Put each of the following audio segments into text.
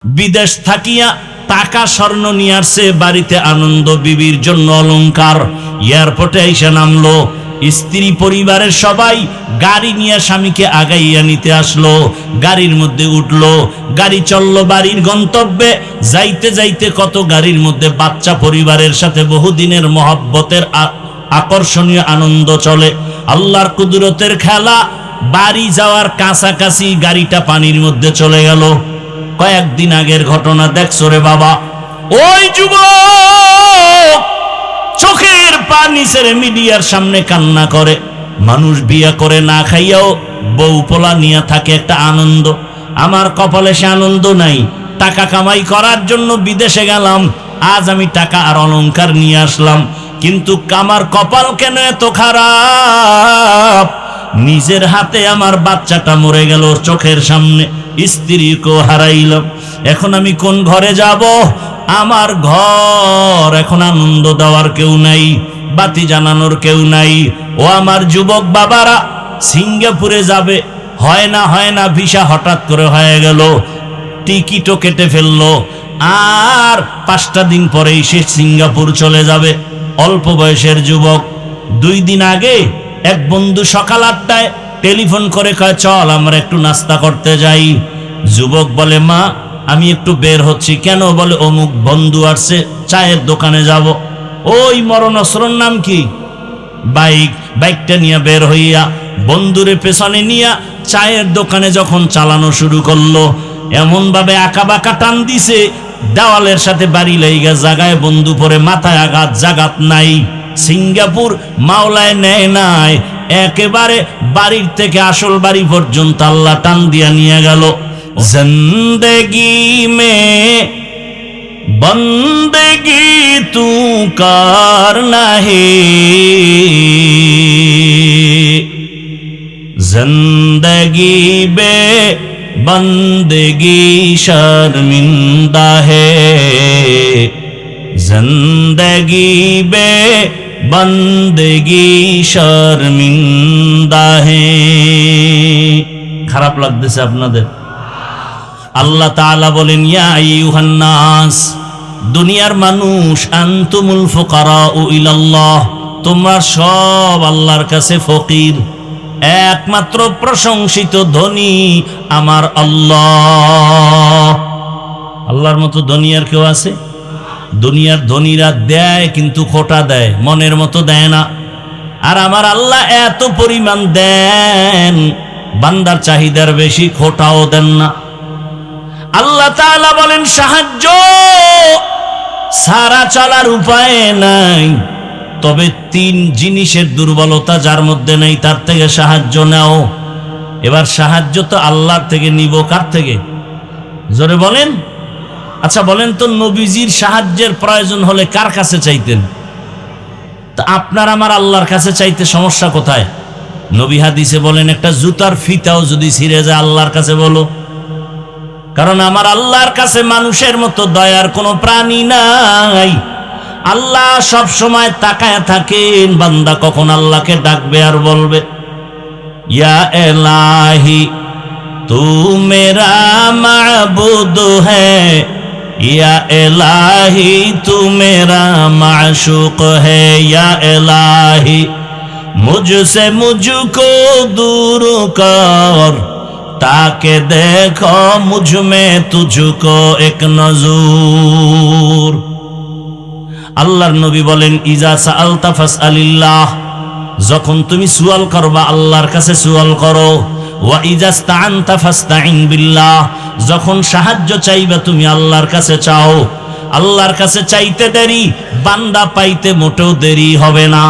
বিদেশ থাকিয়া টাকা স্বর্ণ নিয়ে আসছে বাড়িতে, আনন্দ বিবির জন্য অলংকার। এয়ারপোর্টে আইসা নামলো, স্ত্রী পরিবারের সবাই গাড়ি নিয়ে স্বামীকে আগাইয়া নিতে আসলো। গাড়ির মধ্যে উঠলো, গাড়ি চললো বাড়ির গন্তব্যে। যাইতে যাইতে কত গাড়ির মধ্যে বাচ্চা পরিবারের সাথে বহুদিনের মহব্বতের আকর্ষণীয় আনন্দ চলে। আল্লাহর কুদরতের খেলা, বাড়ি যাওয়ার কাছাকাছি গাড়িটা পানির মধ্যে চলে গেল। কয়েকদিন আগের ঘটনা দেখছো রে বাবা। ওই যুবক চোখের পানি ছেড়ে মিডিয়ার সামনে কান্না করে। মানুষ বিয়ে করে না খাইয়াও বউ পোলা নিয়ে থাকে একটা আনন্দ। আমার কপালে সে আনন্দ নাই। টাকা কামাই করার জন্য বিদেশে গেলাম, আজ আমি টাকা আর অলংকার নিয়ে আসলাম, কিন্তু আমার কপাল কেন এত খারাপ? নিজের হাতে আমার বাচ্চাটা মরে গেল চোখের সামনে, স্ত্রীকেও হারাইলাম। এখন আমি কোন ঘরে যাব? আমার ঘর এখন আনন্দ দেওয়ার কেউ নাই, বাতি জানানোর কেউ নাই। ও আমার যুবক বাবারা, সিঙ্গাপুরে যাবে, হয় না ভিসা হঠাৎ করে হয়ে গেল, টিকিটও কেটে ফেললো, আর 5টা দিন পরেই সে সিঙ্গাপুর চলে যাবে। অল্প বয়সের যুবক। 2 দিন আগে এক বন্ধু সকাল 8টায় টেলিফোন করে কয়, চল আমরা একটু নাস্তা করতে যাই। যুবক বলে, মা আমি একটু বের হচ্ছি। কেন? বলে, অমুক বন্ধু আসছে, চায়ের দোকানে যাব। ওই মরণস্রর নাম কি? বাইকটা নিয়ে বের হইয়া বন্ধুরে পেছনে নিয়া চায়ের দোকানে যখন চালানো শুরু করলো, এমন ভাবে আঁকা বাঁকা টান দিছে, দেওয়ালের সাথে বাড়ি লাইগা জাগায় বন্ধু পরে মাথায় আঘাত, জাগাত নাই। সিঙ্গাপুর মাওলায় নেয় নাই, একেবারে বাড়ির থেকে আসল বাড়ি পর্যন্ত আল্লাহ টান দিয়া নিয়ে গেল। জিন্দেগি মে বন্দেগি তু করনা হে, জিন্দেগি বে বন্দেগি শर्मिंदा है, जिंदगी बे बंदगी शर्मिंदा है। খারাপ লাগতেছে আপনাদের? আল্লাহ তাআলা বলেন, ইয়া আইয়ুহান নাস, দুনিয়ার মানুষ, আনতুমুল ফুকারাউ ইলাল্লাহ, তোমরা সব আল্লাহর কাছে ফকির। একমাত্র প্রশংসিত ধনী আমার আল্লাহ। আল্লাহর মতো ধনী আর কেউ আছে? দুনিয়ার ধনীরা দেয় কিন্তু খোটা দেয়, মনের মতো দেয় না। আর আমার আল্লাহ এত পরিমাণ দেন, বান্দার চাহিদার বেশি, খোটাও দেন না। আল্লাহ তাআলা বলেন, সাহায্য সারা চলার উপায় নাই, তবে 3 জিনিসের দুর্বলতা যার মধ্যে নেই তার থেকে সাহায্য নাও। এবার সাহায্য তো আল্লাহর থেকে নিব, কার থেকে? জোরে বলেন। আচ্ছা বলেন তো, নবীজির সাহায্যের প্রয়োজন হলে কার কাছে চাইতেন? তা আপনার আমার আল্লাহর কাছে চাইতে সমস্যা কোথায়? নবী হাদিসে বলেন, একটা জুতার ফিতাও যদি ছিঁড়ে যায় আল্লাহর কাছে বলো, কারণ আমার আল্লাহর কাছে মানুষের মতো দয়ার কোনো প্রাণী নাই। আল্লাহ সব সময় তাকায় থাকেন বান্দা কখন আল্লাহকে ডাকবে আর বলবে, ইয়া ইলাহি তু মেরা মাবুদ হ্যায়, ইয়া ইলাহি তু মেরা মাশুক হ্যায়, ইয়া ইলাহি মুঝসে মুঝকো দূর কর, তাকে দেখো মুঝ মে তুঝকো এক নজর। আল্লাহর নবী বলেন, ইজা সাআলতা ফাসআলিল্লাহ, যখন তুমি সুয়াল করবা আল্লাহর কাছে সুয়াল করো। ওয়া ইজা ইসতাআনতা ফাসতাইন বিল্লাহ, যখন সাহায্য চাইবা তুমি আল্লাহর কাছে চাও। আল্লাহর কাছে চাইতে দেরি, বান্দা পাইতে মোটেও দেরি হবে না।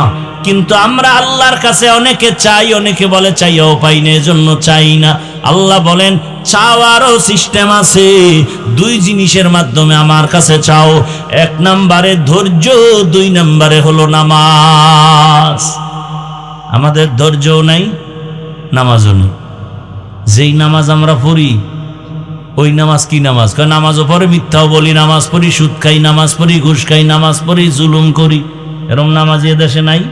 কিন্তু আমরা আল্লাহর কাছে অনেকে চাই, অনেকে বলে চাইও পাই না, এজন্য চাই না। আল্লাহ বলেন, চাওয়ারও সিস্টেম আছে। 2 জিনিসের মাধ্যমে আমার কাছে চাও। 1 নম্বরে ধৈর্য, 2 নম্বরে হলো নামাজ। আমাদের ধৈর্যও নাই, নামাজও নেই। যেই নামাজ আমরা পড়ি, ওই নামাজ কি নামাজ? নামাজও পড়ে মিথ্যাও বলি, নামাজ পড়ি সুদ খাই, নামাজ পড়ি ঘুষ খাই, নামাজ পড়ি জুলুম করি। এরকম নামাজ এ দেশে নাই।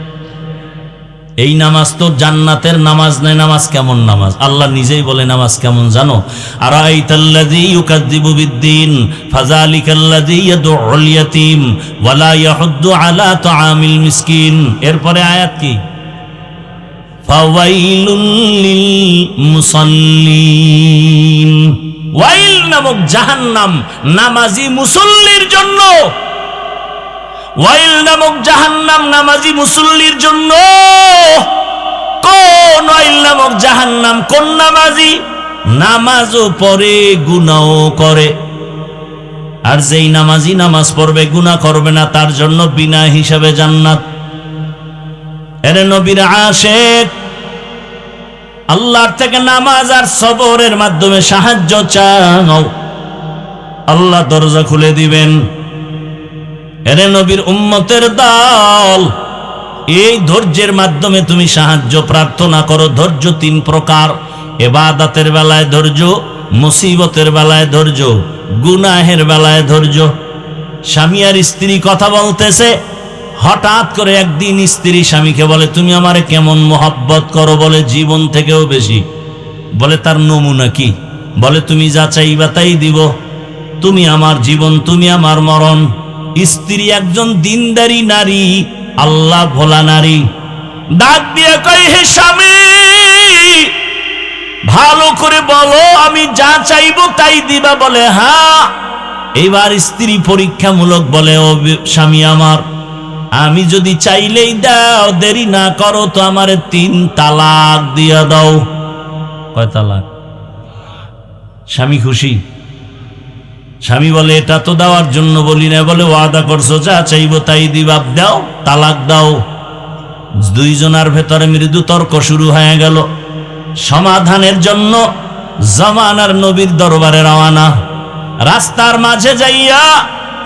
এই নামাজ তো জান্নাতের নামাজ নয়। নামাজ কেমন নামাজ? আল্লাহ নিজেই বলে নামাজ কেমন জানো? আরাইতাল্লাযী ইউকাযযিবু বিদ্দীন ফাযালিকাল্লাযী ইয়াদউল ইয়াতীম ওয়া লা ইয়াহুদ্দু আলা তাআমিল মিসকিন। এরপরে আয়াত কি? ফাওয়াইলুল লিল মুসাল্লিন। ওয়াইল নামক জাহান্নাম নামাজি মুসল্লির জন্য। ওয়াইল নামক জাহান্নাম নামাজি মুসল্লির জন্য। কোন ওয়াইল নামক জাহান্নাম? কোন নামাজি? নামাজও পড়ে গুনাহও করে। আর যেই নামাজি নামাজ পড়বে গুনাহ করবে না, তার জন্য বিনা হিসাবে জান্নাত। এরে নবীর আশিক, আল্লাহর থেকে নামাজ আর সবরের মাধ্যমে সাহায্য চাও, আল্লাহ দরজা খুলে দিবেন। এরে নবীর উম্মতের দল, এই ধৈর্যের মাধ্যমে তুমি সাহায্য প্রার্থনা করো। ধৈর্য তিন প্রকার: ইবাদতের বেলায় ধৈর্য, মুসিবতের বেলায় ধৈর্য, গুনাহের বেলায় ধৈর্য। স্বামী আর স্ত্রী কথা বলতেছে, হঠাৎ করে একদিন স্ত্রী স্বামীকে বলে, তুমি আমারে কেমন মোহাব্বত করো? বলে জীবন থেকেও বেশি। বলে তার নমুনা কি? বলে তুমি যা চাইবা তাই দিব, তুমি আমার জীবন, তুমি আমার মরণ। স্ত্রী একজন দিনদারি নারী, আল্লাহ ভোলা নারী, ডাক দিয়ে কয়, হে স্বামী, ভালো করে বলো, আমি যা চাইবো তাই দিবা? বলে হ্যাঁ। এবার স্ত্রী পরীক্ষামূলক বলে, ও স্বামী আমার, আমি যদি চাইলেই দাও, দেরি না করো তো আমারে 3 তালাক দিয়া দাও। কয় তালাক? স্বামী খুশি? স্বামী বলে, এটা তো দেওয়ার জন্য বলি না। বলে ওয়াদা করছো, যা চাইবো তাই দিবা, দাও, তালাক দাও। দুইজনের ভেতরে মৃদু তর্ক শুরু হয়ে গেল। সমাধানের জন্য জামানার নবীর দরবারে রওনা। রাস্তার মাঝে যাইয়া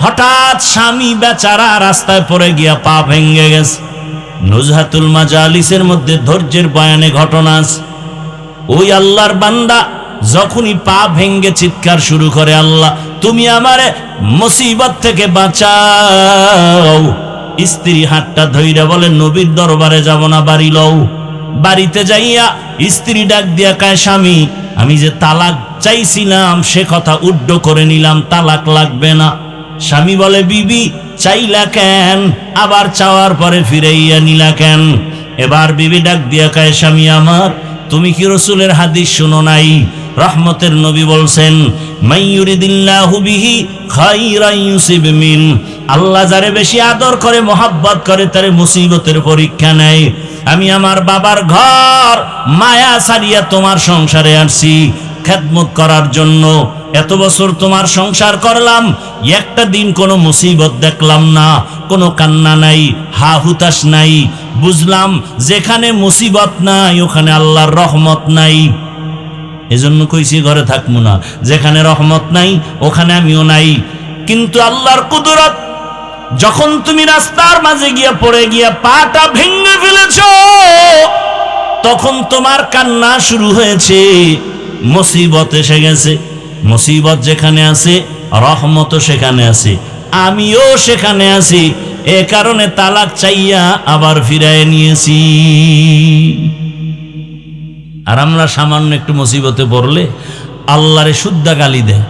হঠাৎ স্বামী বেচারা রাস্তায় পড়ে গিয়া পা ভেঙে গেছে। নুজহাতুল মাজালিসের মধ্যে ধৈর্যের বয়ানে ঘটনা আছে। ওই আল্লাহর বান্দা যখনই পা ভেঙে চিৎকার শুরু করে, আল্লাহ তুমি আমারে মুসিবত থেকে বাঁচাও। স্ত্রী হাতটা ধইরা বলে, নবীর দরবারে যাব না, বাড়ি লও। বাড়িতে যাইয়া স্ত্রী ডাক দিয়া কয়, স্বামী, আমি যে তালাক চাইছিলাম সে কথা উড্ড করে নিলাম, তালাক লাগবে না। স্বামী বলে, বিবি চাইলা কেন? আবার চাওয়ার পরে ফিরাইয়া নিলা কেন? এবার বিবি ডাক দিয়া কয়, স্বামী আমার, তুমি কি রাসূলের হাদিস শুনো নাই? রহমতের নবী বলছেন, মাইয়ুরিদিল্লাহু বিহি খাইরান ইউসিব মিন। আল্লাহ যারে বেশি আদর করে, মোহাব্বত করে, তারে মুসিবতের পরীক্ষা নেয়। আমি আমার বাবার ঘর মায়া ছাড়িয়া তোমার সংসারে আসছি খেদমত করার জন্য। এত বছর তোমার সংসার করলাম, একটা দিন কোনো মুসিবত দেখলাম না, কোনো কান্না নাই, হা হুতাশ নাই। বুঝলাম যেখানে মুসিবত নাই ওখানে আল্লাহর রহমত নাই। এজন্য কইছি ঘরে থাকবো না, যেখানে রহমত নাই ওখানে আমিও নাই। কিন্তু আল্লাহর কুদরত, যখন তুমি রাস্তার মাঝে গিয়া পড়ে গিয়া পাটা ভেঙে ফেলেছ, তখন তোমার কান্না শুরু হয়েছে। মুসিবত এসে গেছে। মুসিবত যেখানে আছে রহমতও সেখানে আছে, আমিও সেখানে আছি। এ কারণে তালাক চাইয়া আবার ফিরায় নিয়েছি। আর আমরা সামান্য একটু মুসিবতে পড়লে আল্লাহরে শুদ্ধা গালি দেয়,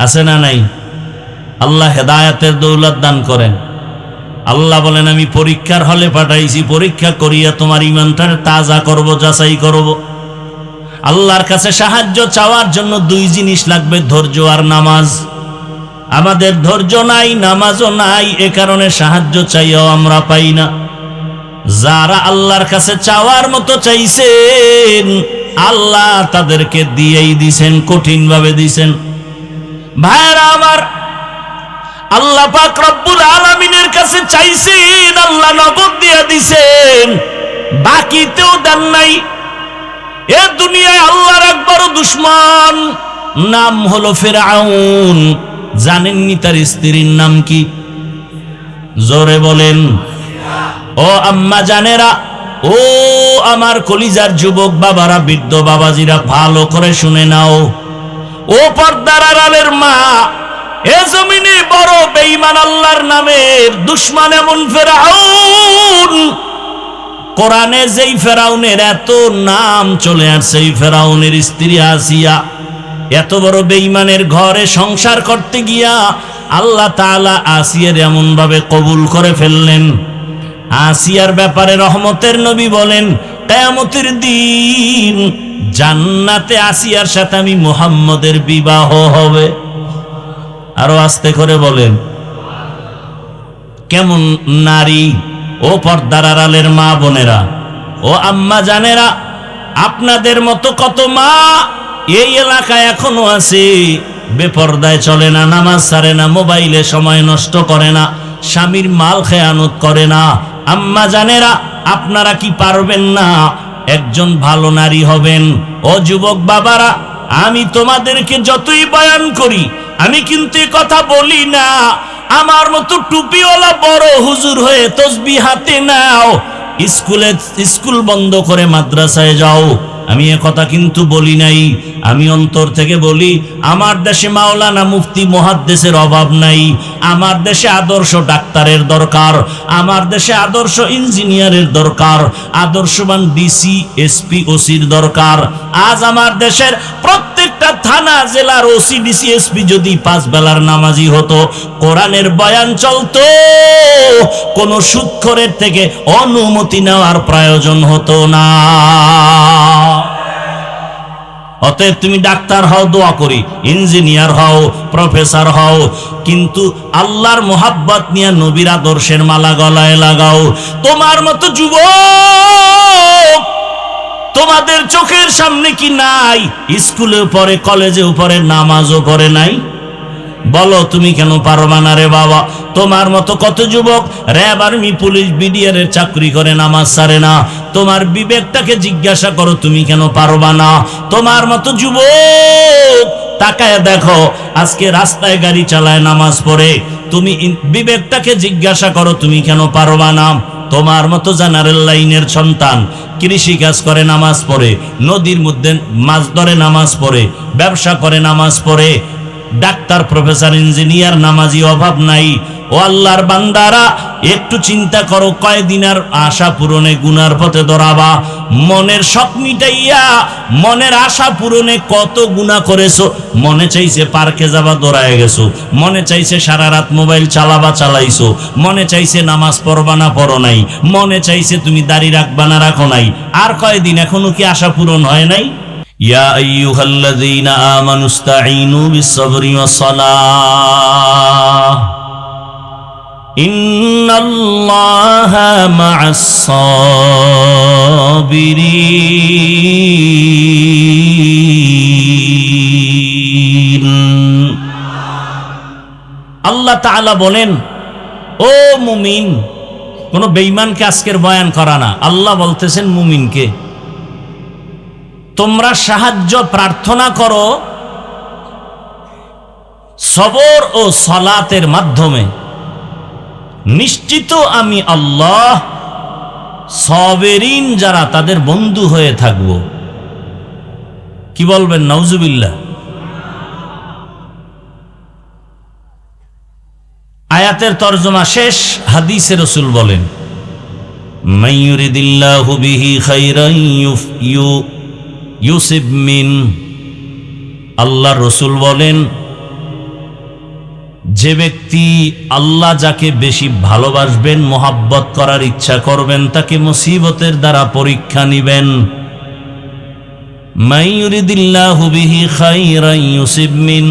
আছে না নাই? আল্লাহ হেদায়েতের দৌলত দান করেন। আল্লাহ বলেন, আমি পরীক্ষার হলে পাঠাইছি, পরীক্ষা করিয়া তোমার ঈমানটার তাজা করব, যাচাই করব। আল্লাহর কাছে সাহায্য চাওয়ার জন্য 2 জিনিস লাগবে, ধৈর্য আর নামাজ। আমাদের ধৈর্য নাই, নামাজও নাই, এ কারণে সাহায্য চাইও আমরা পাই না। যারা আল্লাহর কাছে চাওয়ার মতো চাইছেন, আল্লাহ তাদেরকে দিয়েই দিছেন, কঠিন ভাবে দিছেন। ভাইরা আমার, আল্লাহ পাক রব্বুল আলামিনের কাছে চাইছেন, আল্লাহ নগদ দিয়ে দিছেন, বাকিতেও দেন নাই। এ দুনিয়ায় আল্লাহর এক বড় দুশমন, নাম হলো ফিরআউন। জানেননি তার স্ত্রীর নাম কি? জোরে বলেন। ও আম্মা জানেরা, ও আমার কলিজার যুবক বাবারা, বৃদ্ধ বাবাজিরা, ভালো করে শুনে নাও। ও পর্দার আড়ালের মা, এ জমিনে বড় বেঈমান আল্লাহর নামের দুশমন এমন ফিরআউন। কোরআনে যেই ফেরাউনের এত নাম চলে আসছে, এই ফেরাউনের স্ত্রী আসিয়া এত বড় বেঈমানের ঘরে সংসার করতে গিয়া আল্লাহ তাআলা আসিয়ার এমন ভাবে কবুল করে ফেললেন। আসিয়ার ব্যাপারে রহমতের নবী বলেন, কিয়ামতের দিন জান্নাতে আসিয়ার সাথে আমি মুহাম্মদের বিবাহ হবে। আরো আস্তে করে বলেন। কেমন নারী! ও পর্দার আড়ালের মা বোনেরা, ও আম্মা জানেরা, আপনাদের মতো কত মা এই এলাকায় এখনো আছে, বেপর্দায় চলে না, নামাজ ছাড়ে না, মোবাইলে সময় নষ্ট করে না, স্বামীর মাল খেয়ানত করে না। আম্মা জানেরা, আপনারা কি পারবেন না একজন ভালো নারী হবেন? ও যুবক বাবারা, আমি তোমাদেরকে যতই বয়ান করি, আমি কিন্তু এ কথা বলি না আমার মতো টুপিওয়ালা বড় হুজুর হয়ে তসবিহ হাতে নাও, স্কুল বন্ধ করে মাদ্রাসায় যাও, আমি এ কথা কিন্তু বলি নাই। আমি অন্তর থেকে বলি, আমার দেশে মাওলানা মুফতি মুহাদ্দিসের অভাব নাই, আমার দেশে আদর্শ ডাক্তারের দরকার, আমার দেশে আদর্শ ইঞ্জিনিয়ারের দরকার, আদর্শবান ডিসি এসপি ওসির দরকার। আজ আমার দেশের প্রত্যেকটা থানা জেলার ওসি ডিসি এসপি যদি 5 বেলার নামাজি হতো, কোরআনের বয়ান চলতো, কোন সুদখোরের থেকে অনুমতি নেওয়ার প্রয়োজন হতো না। অতএব তুমি ডাক্তার হও, দোয়া করি, ইঞ্জিনিয়ার হও, প্রফেসর হও, কিন্তু আল্লাহর মোহাব্বত নিয়ে নবীর আদর্শের মালা গলায় লাগাও। তোমার মতো যুবক তোমাদের চোখের সামনে কি নাই? স্কুলে পড়ে, কলেজে পড়ে, নামাজও পড়ে নাই? বলো তুমি কেন পারবা না রে বাবা? তোমার মতো কত যুবক র্যাব, আর্মি, পুলিশ, বিডিআর এর চাকরি করে, নামাজ ছাড়ে না। তোমার বিবেকটাকে জিজ্ঞাসা করো, তুমি কেন পারবা না? তোমার মতো যুবক তাকায় দেখো, আজকে রাস্তায় গাড়ি চালায়, নামাজ পড়ে, তুমি বিবেকটাকে জিজ্ঞাসা করো, তুমি কেন পারবা না? তোমার মতো জেনারেল লাইনের সন্তান কৃষি কাজ করে, নামাজ পড়ে, নদীর মধ্যে মাছ ধরে, নামাজ পড়ে, ব্যবসা করে, নামাজ পড়ে, ডাক্তার, প্রফেসর, ইঞ্জিনিয়ার, নামাজি অভাব নাই। ও আল্লাহর বান্দারা, একটু চিন্তা করো, কয়দিন আর আশা পূরণে গুনার পথে দৌড়াবা? মনের শখ মিটাইয়া, মনের আশা পূরণে কত গুনাহ করেছো। মনে চাইছে পার্কে যাবা, দৌড়ায় গেছো। মনে চাইছে সারা রাত মোবাইল চালাবা, চালাইছো। মনে চাইছে নামাজ পড়বা না, পড়ো নাই। মনে চাইছে তুমি দাড়ি রাখবা না, রাখো নাই। আর কয়দিন, এখনো কি আশা পূরণ হয় নাই? ইয়া আইয়ুহাল্লাযীনা আমানু ইসতাঈনু বিস-সাবরি ওয়াস-সালাহ ইন্নাল্লাহা মা'আস-সাবিরিন। আল্লাহ তাআলা বলেন, ও মুমিন, কোন বেঈমানকে আজকের বয়ান করা না। আল্লাহ বলতেছেন মুমিনকে, তোমরা সাহায্য প্রার্থনা করো সবর ও সালাতের মাধ্যমে, নিশ্চিত আমি আল্লাহ সাবিরিন যারা তাদের বন্ধু হয়ে থাকব। কি বলবেন? নাউজুবিল্লাহ। আয়াতের তরজমা শেষ। হাদিসে রাসূল বলেন, মাইয়ুরিদিল্লাহু বিহি খাইরান ইউসিব মিন। আল্লাহ রসুল বলেন, যে ব্যক্তি আল্লাহ যাকে বেশি ভালোবাসবেন, মোহাব্বত করার ইচ্ছা করবেন, তাকে মুসিবতের দ্বারা পরীক্ষা নিবেন। মাইয়ুরিদিল্লাহু বিহি খাইরান ইউসিব মিন।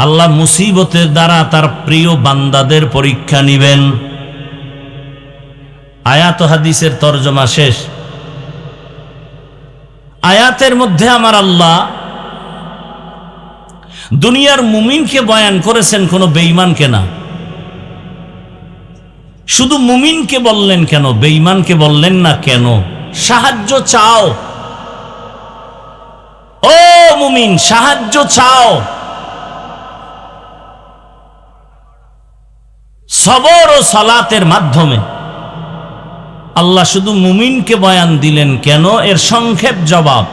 আল্লাহ মুসিবতের দ্বারা তার প্রিয় বান্দাদের পরীক্ষা নিবেন। আয়াত হাদিসের তরজমা শেষ। আয়াতের মধ্যে আমার আল্লাহ দুনিয়ার মুমিনকে বয়ান করেছেন, কোনো বেঈমানকে না। শুধু মুমিনকে বললেন কেন, বেঈমানকে বললেন না কেন? সাহায্য চাও, ও মুমিন, সাহায্য চাও। সবর ও সালাতের মাধ্যমে। আল্লাহ শুধু মুমিনকে বয়ান দিলেন কেন? এর সংক্ষেপ জবাব,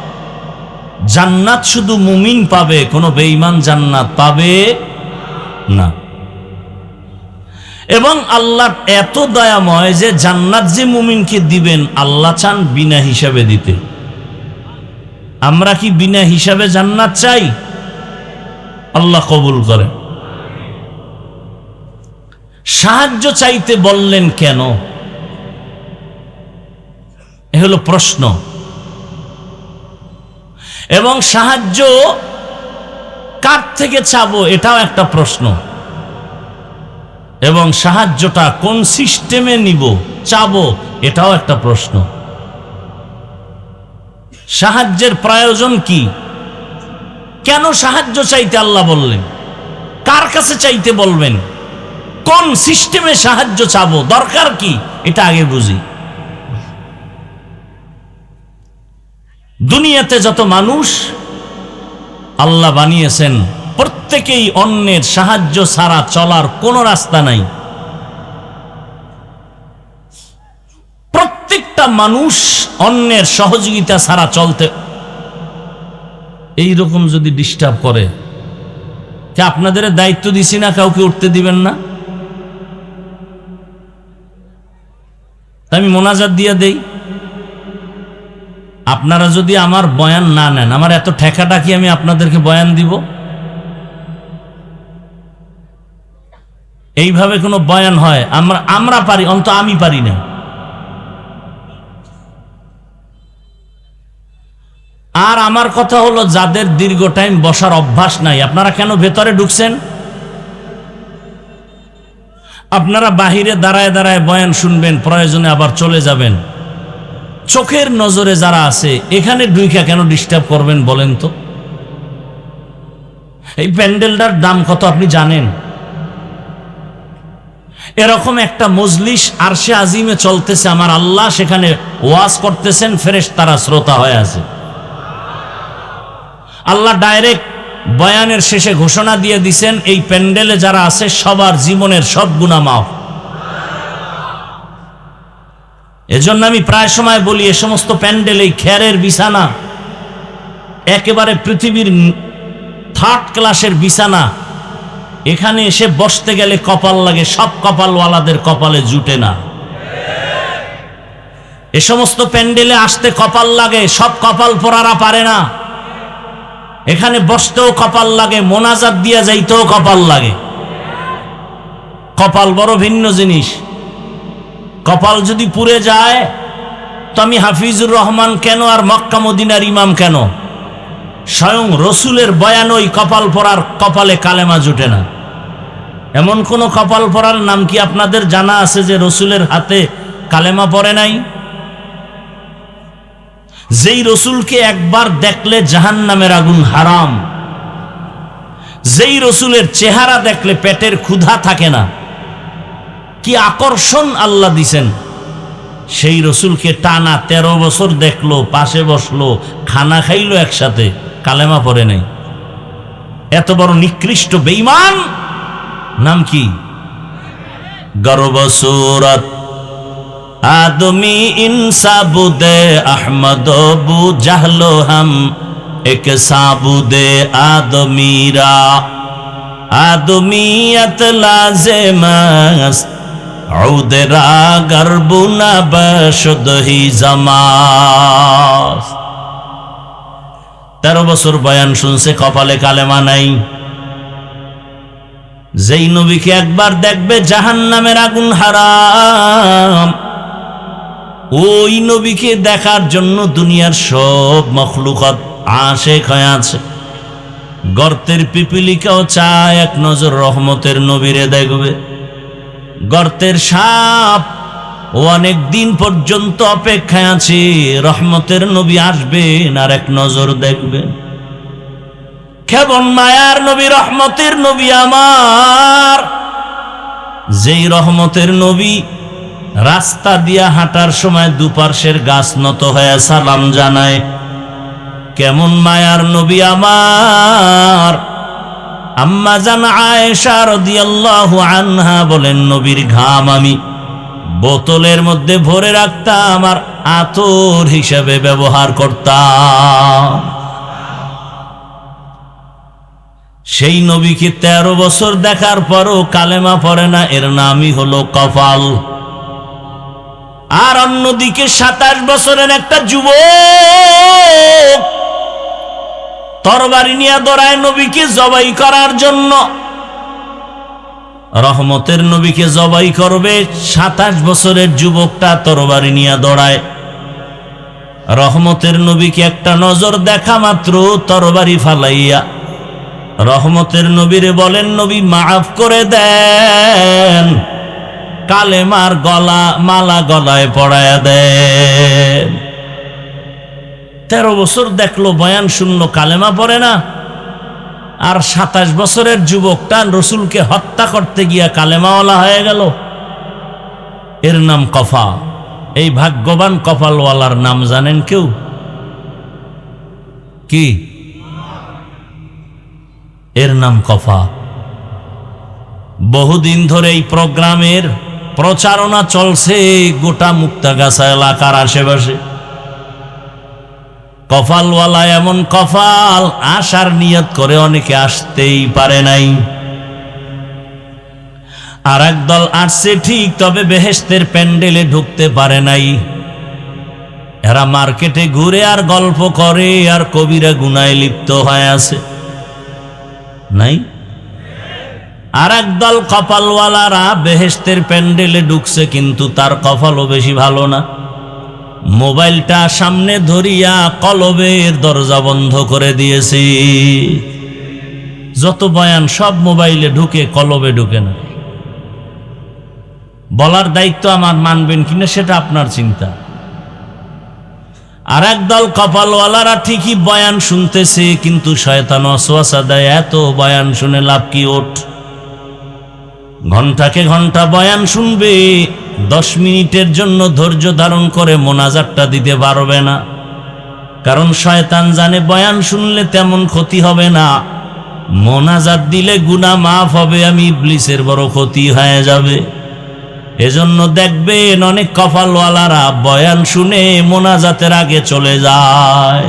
জান্নাত শুধু মুমিন পাবে, কোনো বেঈমান জান্নাত পাবে না। এবং আল্লাহ এত দয়াময় যে জান্নাত যে মুমিনকে দিবেন আল্লাহ চান বিনা হিসাবে দিতে। আমরা কি বিনা হিসাবে জান্নাত চাই? আল্লাহ কবুল করে। সাহায্য চাইতে বললেন কেন? এ হলো প্রশ্ন। এবং সাহায্য কার থেকে চাবো এটাও একটা প্রশ্ন। এবং সাহায্যটা কোন সিস্টেমে নিব চাবো এটাও একটা প্রশ্ন। সাহায্যের প্রয়োজন কি? কেন সাহায্য চাইতে আল্লাহ বললেন? কার কাছে চাইতে বলবেন? কোন সিস্টেমে সাহায্য চাবো? দরকার কি? এটা আগে বুঝি। দুনিয়াতে যত মানুষ আল্লাহ বানিয়েছেন প্রত্যেকেই অন্যের সাহায্য ছাড়া চলার কোনো রাস্তা নাই। প্রত্যেকটা মানুষ অন্যের সহযোগিতা ছাড়া চলতে। এইরকম যদি ডিস্টার্ব করে, কে আপনাদের দায়িত্ব দিছি না কাউকে উঠতে দিবেন না? আমি মোনাজাত দিয়ে দেই, আপনারা যদি আমার বয়ান না নেন, আমার এত ঠেকাটা কি আমি আপনাদেরকে বয়ান দিব? এইভাবে কোনো বয়ান হয়? আমরা পারি, অন্ত আমি পারি না। আর আমার কথা হলো, যাদের দীর্ঘ টাইম বসার অভ্যাস নাই, আপনারা কেন ভেতরে ঢুকছেন? আপনারা বাহিরে দাঁড়ায় দাঁড়ায় বয়ান শুনবেন, প্রয়োজনে আবার চলে যাবেন। চোখের নজরে যারা আছে এখানে ঢুইকা কেন ডিস্টার্ব করবেন বলেন তো? এই প্যান্ডেলটার দাম কত আপনি জানেন? এরকম একটা মজলিস আরশে আজিমে চলতেছে, আমার আল্লাহ সেখানে ওয়াজ করতেছেন, ফেরেশতারা শ্রোতা হয়ে আছে। আল্লাহ ডাইরেক্ট বয়ানের শেষে ঘোষণা দিয়ে দিছেন, এই প্যান্ডেলে যারা আছে সবার জীবনের সব গুনাহ মাফ। এজন্য আমি প্রায় সময় বলি, এ সমস্ত প্যান্ডেল এই খেরের বিছানা, একেবারে পৃথিবীর থার্ড ক্লাসের বিছানা। এখানে এসে বসতে গেলে কপাল লাগে, সব কপালওয়ালাদের কপালে জুটে না। এ সমস্ত প্যান্ডেলে আসতে কপাল লাগে, সব কপাল পরারা পারে না। এখানে বসতেও কপাল লাগে, মোনাজাত দিয়া যাইতেও কপাল লাগে। কপাল বড় ভিন্ন জিনিস। কপাল যদি পুড়ে যায় তো আমি হাফিজুর রহমান কেন আর মক্কা মদিনার ইমাম কেন? স্বয়ং রসুলের বয়ান ওই কপাল পরার কপালে কালেমা জুটে না। এমন কোন কপাল পরার নাম কি আপনাদের জানা আছে যে রসুলের হাতে কালেমা পড়ে নাই? যেই রসুলকে একবার দেখলে জাহান্নামের আগুন হারাম, যেই রসুলের চেহারা দেখলে পেটের ক্ষুধা থাকে না, কি আকর্ষণ আল্লাহ দিছেন। সেই রসুলকে টানা 13 বছর দেখলো, পাশে বসলো, খানা খাইলো একসাথে, কালেমা পড়ে নাই। এত বড় নিকৃষ্ট বেঈমান নাম কি? গর্ব সুরত आदमी इंसाबुदे अहमद बु जहलो हम एक साबुदे आदमीरा आदमीयत लाज़िमस औदरा गर्बुना बशुद ही जमास। 13 বছর বয়ান শুনছে, কপালে কালেমা নাই। যেই নবীকে একবার দেখবে জাহান্নামের আগুন হারাম, ওই নবীকে দেখার জন্য দুনিয়ার সব মখলুকাত আশিক হয়ে আছে। গর্তের পিপিলিকাও চায় এক নজর রহমতের নবীরে দেখবে। গর্তের সাপ অনেক দিন পর্যন্ত অপেক্ষায় আছে, রহমতের নবী আসবেন আর এক নজর দেখবেন। কেমন মায়ার নবী, রহমতের নবী আমার, যেই রহমতের নবী রাস্তা দিয়া হাঁটার সময় দুপার্শ্বের গাছ নত হয়ে সালাম জানায়। কেমন মায়ার নবী আমার। আম্মা জান আয়েশা রাদিয়াল্লাহু আনহা বলেন, নবীর ঘাম আমি বোতলের মধ্যে ভরে রাখতাম আর আতর হিসেবে ব্যবহার করতাম। সেই নবীকে 13 বছর দেখার পরও কালেমা পড়ে না, এর নামই হলো কফাল। আর অন্যদিকে 27 বছরের একটা যুবক তরবারি নিয়ে দৌড়ায় নবীকে জবাই করার জন্য। রহমতের নবীকে জবাই করবে, 27 বছরের যুবকটা তরবারি নিয়ে দৌড়ায়। রহমতের নবীকে একটা নজর দেখা মাত্র তরবারি ফালাইয়া রহমতের নবীরে বলেন, নবী মাফ করে দেন, কালেমার মালা গলায় পড়ায়া দেন। 13 বছর দেখলো বয়ান শূন্য, কালেমা পড়ে না। আর 27 বছরের যুবকটা রসুলকে হত্যা করতে গিয়া কালেমাওয়ালা হয়ে গেল। এর নাম কফা। এই ভাগ্যবান কপালওয়ালার নাম জানেন কেউ? কি? এর নাম কফা। বহুদিন ধরে এই প্রোগ্রামের প্রচারণা চলছে গোটা মুক্তাগাছা এলাকার আশেপাশে। কফালওয়ালা এমন কফাল, আসার নিয়ত করে অনেকে আসতেই পারে নাই। আর একদল আসছে ঠিক, তবে বেহেশতের প্যান্ডেলে ঢুকতে পারে নাই। এরা মার্কেটে ঘুরে আর গল্প করে, আর কবিরা গুনায় লিপ্ত হয়ে আছে নাই। আর একদল কপালওয়ালারা বেহেশতের প্যান্ডেলে ঢুকছে, কিন্তু তার কপালও বেশি ভালো না। মোবাইলটা সামনে ধরিয়া কলবের দরজা বন্ধ করে দিয়েছে। যত বয়ান সব মোবাইলে ঢুকে, কলবে ঢুকে না। বলার দায়িত্ব আমার, মানবেন কিনা সেটা আপনার চিন্তা। আর একদল কপালওয়ালারা ঠিকই বয়ান শুনতেছে, কিন্তু শয়তান ওয়াসওয়াসা দেয়, এত বয়ান শুনে লাভ কি? ওঠ, ঘন্টাকে ঘন্টা বয়ান শুনবে, 10 মিনিটের জন্য ধৈর্য ধারণ করে মোনাজাতটা দিতে পারবে না। কারণ শয়তান জানে বয়ান শুনলে তেমন ক্ষতি হবে না, মোনাজাত দিলে গুনাহ মাফ হবে, আমি ইবলিসের বড় ক্ষতি হয়ে যাবে। এজন্য দেখবেন অনেক কপালওয়ালারা বয়ান শুনে মোনাজাতের আগে চলে যায়।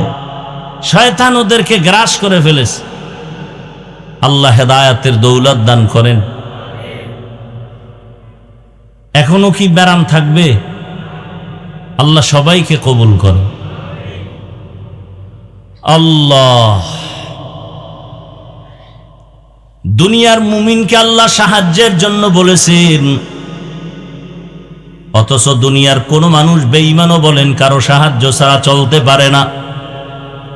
শয়তান ওদেরকে গ্রাস করে ফেলেছে। আল্লাহ হেদায়াতের দৌলত দান করেন। এখনো কি ব্যারাম থাকবে? আল্লাহ সবাইকে কবুল করেন। আল্লাহ দুনিয়ার মুমিনকে আল্লাহ সাহায্যের জন্য বলেছেন, অথচ দুনিয়ার কোন মানুষ বেঈমানও বলেন কারো সাহায্য ছাড়া চলতে পারে না।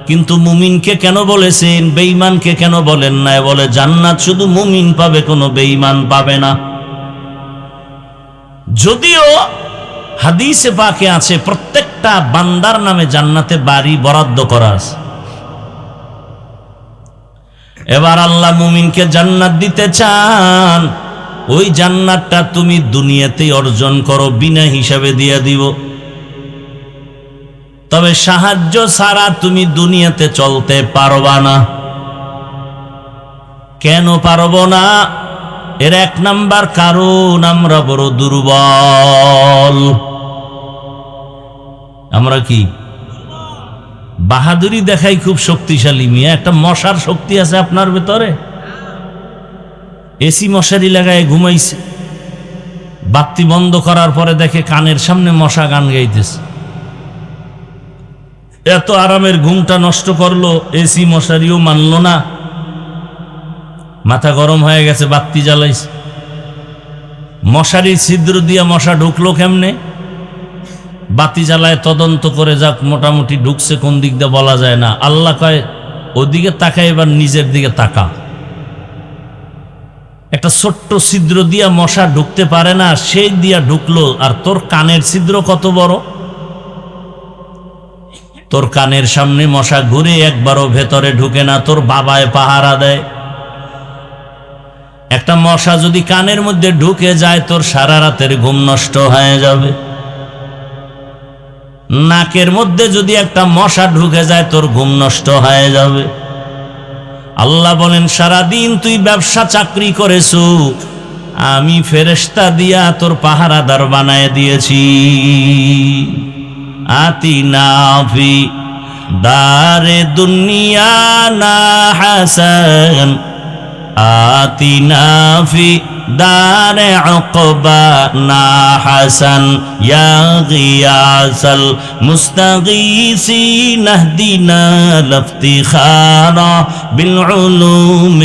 কিন্তু মুমিনকে কেন বলেছেন, বেঈমানকে কেন বলেন না? বলে জান্নাত শুধু মুমিন পাবে, কোনো বেঈমান পাবে না। যদিও হাদিসে পাকে আছে প্রত্যেকটা বান্দার নামে জান্নাতে বাড়ি বরাদ্দ করা আছে। এবার আল্লাহ মুমিনকে জান্নাত দিতে চান, ওই জান্নাতটা তুমি দুনিয়াতেই অর্জন করো, বিনা হিসাবে দিয়ে দিব। তবে সাহায্য ছাড়া তুমি দুনিয়াতে চলতে পারবা না। কেন পারবো না? এর 1 নাম্বার কারণ, আমরা বড় দুর্বল। আমরা কি বাহাদুরি দেখাই খুব শক্তিশালী। মিয়া, একটা মশার শক্তি আছে আপনার ভেতরে। এসি মশারি লাগায় ঘুমাইছে, বাতি বন্ধ করার পরে দেখে কানের সামনে মশা গান গাইতেছে। এত আরামের ঘুমটা নষ্ট করলো, এসি মশারিও মানল না। মাথা গরম হয়ে গেছে, বাতি জ্বালাইছে। মশারির ছিদ্র দিয়া মশা ঢুকলো কেমনে? বাতি জ্বালায় তদন্ত করে যাক, মোটামুটি ঢুকছে কোন দিক দিয়ে বলা যায় না। আল্লাহ কয় ওদিকে তাকায়, এবার নিজের দিকে তাকা। একটা ছোট্ট ছিদ্র দিয়া মশা ঢুকতে পারে না, সেই দিয়া ঢুকলো। আর তোর কানের ছিদ্র কত বড়! তোর কানের সামনে মশা ঘুরে একবারও ভেতরে ঢুকে না, তোর বাবায় পাহারা দেয়। একটা মশা যদি কানের মধ্যে ঢুকে যায়, তোর সারা রাতের ঘুম নষ্ট হয়ে যাবে। নাকের মধ্যে যদি একটা মশা ঢুকে যায়, তোর ঘুম নষ্ট হয়ে যাবে। আল্লাহ বলেন, সারাদিন তুই ব্যবসা চাকরি করেছো, আমি ফেরেশতা দিয়া তোর পাহারাদার বানায় দিয়েছি। আতিনা ফি দারে দুনিয়া না হাসান آتنا في دار عقبانا حسن يا غياث المستغيثين اهدنا لافتخارا بالعلوم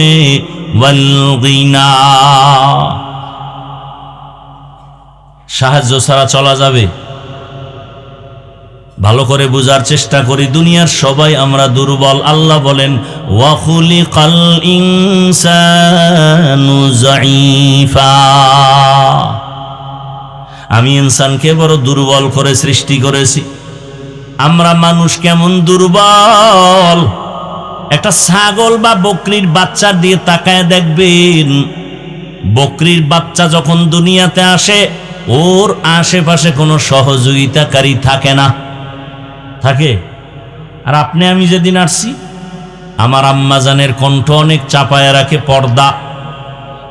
والغنى সাহায্য ছাড়া চলা যাবে? ভালো করে বোঝার চেষ্টা করি, দুনিয়ার সবাই আমরা দুর্বল। আল্লাহ বলেন ওয়া খুলিকাল ইনসানু যায়ীফা, আমি ইনসানকে বড় দুর্বল করে সৃষ্টি করেছি। আমরা মানুষ কেমন দুর্বল! একটা ছাগল বা বকরির বাচ্চা দিয়ে তাকায় দেখবেন, বকরির বাচ্চা যখন দুনিয়াতে আসে ওর আশেপাশে কোনো সহযোগিতাকারী থাকে না, থাকে? আর আপনি আমি যেদিন আসছি, আমার আম্মা জানের কণ্ঠ অনেক চাপায় রাখে পর্দা।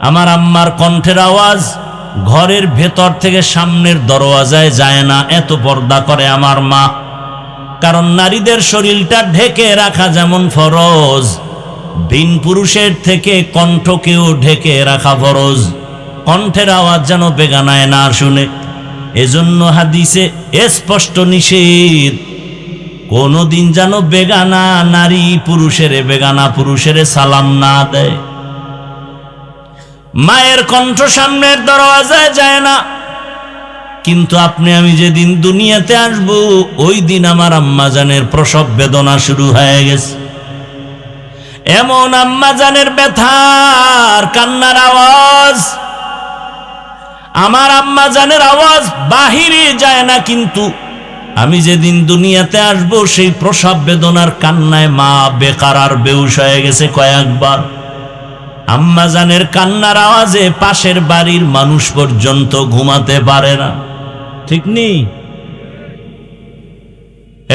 আমার আম্মার কণ্ঠের আওয়াজ ঘরের ভেতর থেকে সামনের দরওয়াজায় যায় না, এত পর্দা করে আমার মা। কারণ নারীদের শরীরটা ঢেকে রাখা যেমন ফরজ, ভিন পুরুষের থেকে কণ্ঠকেও ঢেকে রাখা ফরজ। কণ্ঠের আওয়াজ যেন বেগানায় না শুনে, এজন্য হাদিসে স্পষ্ট নিষেধ, কোনদিন যেন বেগানা নারী বেগানা পুরুষের সালাম না দেয়। মায়ের কণ্ঠ সামনের দরওয়াজায় যায় না। কিন্তু আপনি আমি যেদিন দুনিয়াতে আসব, ওই দিন আমার আম্মা জানের প্রসব বেদনা শুরু হয়ে গেছে। এমন আম্মা জানের ব্যথার কান্নার আওয়াজ, আমার আম্মা জানের আওয়াজ বাহিরে যায় না, কিন্তু আমি যেদিন দুনিয়াতে আসব সেই প্রসব বেদনার কান্নায় মা বেকারার বেহুশ হয়ে গেছে কয়েকবার। আম্মা জানের কান্নার আওয়াজে পাশের বাড়ির মানুষ পর্যন্ত ঘুমাতে পারে না, ঠিক নেই?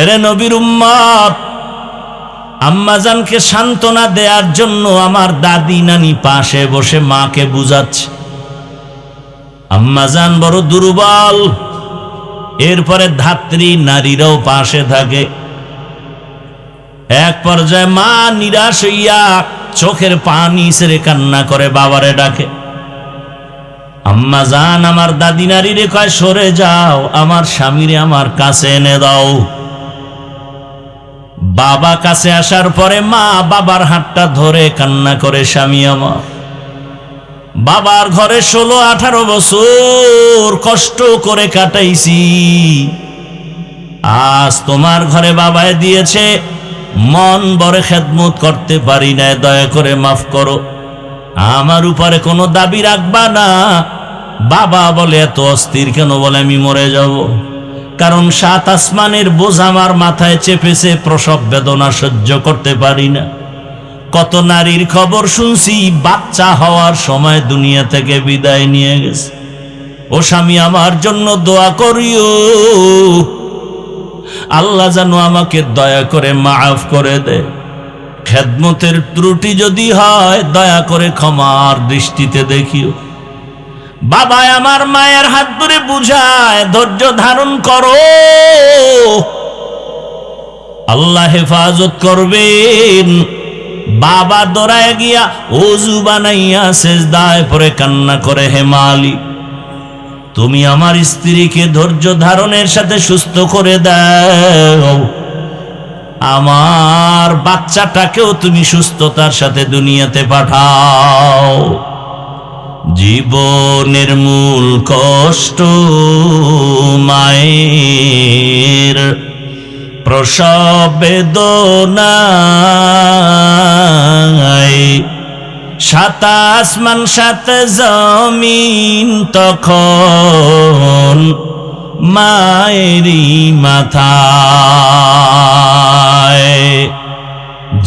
এরে নবীর উম্মত, আম্মা জানকে সান্ত্বনা দেওয়ার জন্য আমার দাদি নানি পাশে বসে মাকে বুঝাচ্ছে, আম্মা জান বড় দুর্বল। এরপরে ধাত্রী নারীরাও পাশে থাকে। এক পর্যায়ে মা নিরাশ হইয়া চোখের পানি ছেড়ে কান্না করে বাবারে ডাকে। আম্মা জান আমার দাদি নারীরে কয়, সরে যাও, আমার স্বামীরে আমার কাছে এনে দাও। বাবা কাছে আসার পরে মা বাবার হাতটা ধরে কান্না করে, স্বামী আমার, বাবার ঘরে 16-18 বছর কষ্ট করে কাটাইছি, আজ তোমার ঘরে বাবায় দিয়েছে, মন বড় খেদমত করতে পারি না, দয়া করে মাফ করো, আমার উপরে কোনো দাবি রাখবা না। বাবা বলে, এত অস্থির কেন? বলে, আমি মরে যাব, কারণ 7 আসমানের বোঝা আমার মাথায় চেপেছে, প্রসব বেদনা সহ্য করতে পারি না। কত নারীর খবর শুনছি বাচ্চা হওয়ার সময় দুনিয়া থেকে বিদায় নিয়ে গেছে। ও স্বামী, আমার জন্য দোয়া করিও, আল্লাহ যেন আমাকে দয়া করে মাফ করে দে। খেদমতের ত্রুটি যদি হয় দয়া করে ক্ষমার দৃষ্টিতে দেখিও। বাবা আমার মায়ের হাত ধরে বুঝায়, ধৈর্য ধারণ করো, আল্লাহ হেফাজত করবেন। বাবা দৌড়ায় গিয়া ওযু বানাইয়া সেজদায় পড়ে কান্না করে, হে মালিক, তুমি আমার স্ত্রীকে ধৈর্য ধারণের সাথে সুস্থ করে দাও, আমার বাচ্চাটাকেও তুমি সুস্থতার সাথে দুনিয়াতে পাঠাও। জীবনের মূল কষ্ট মায়ের, প্রসব বেদনায় 7 আসমান 7 জমিন তখন মায়েরই মাথায়।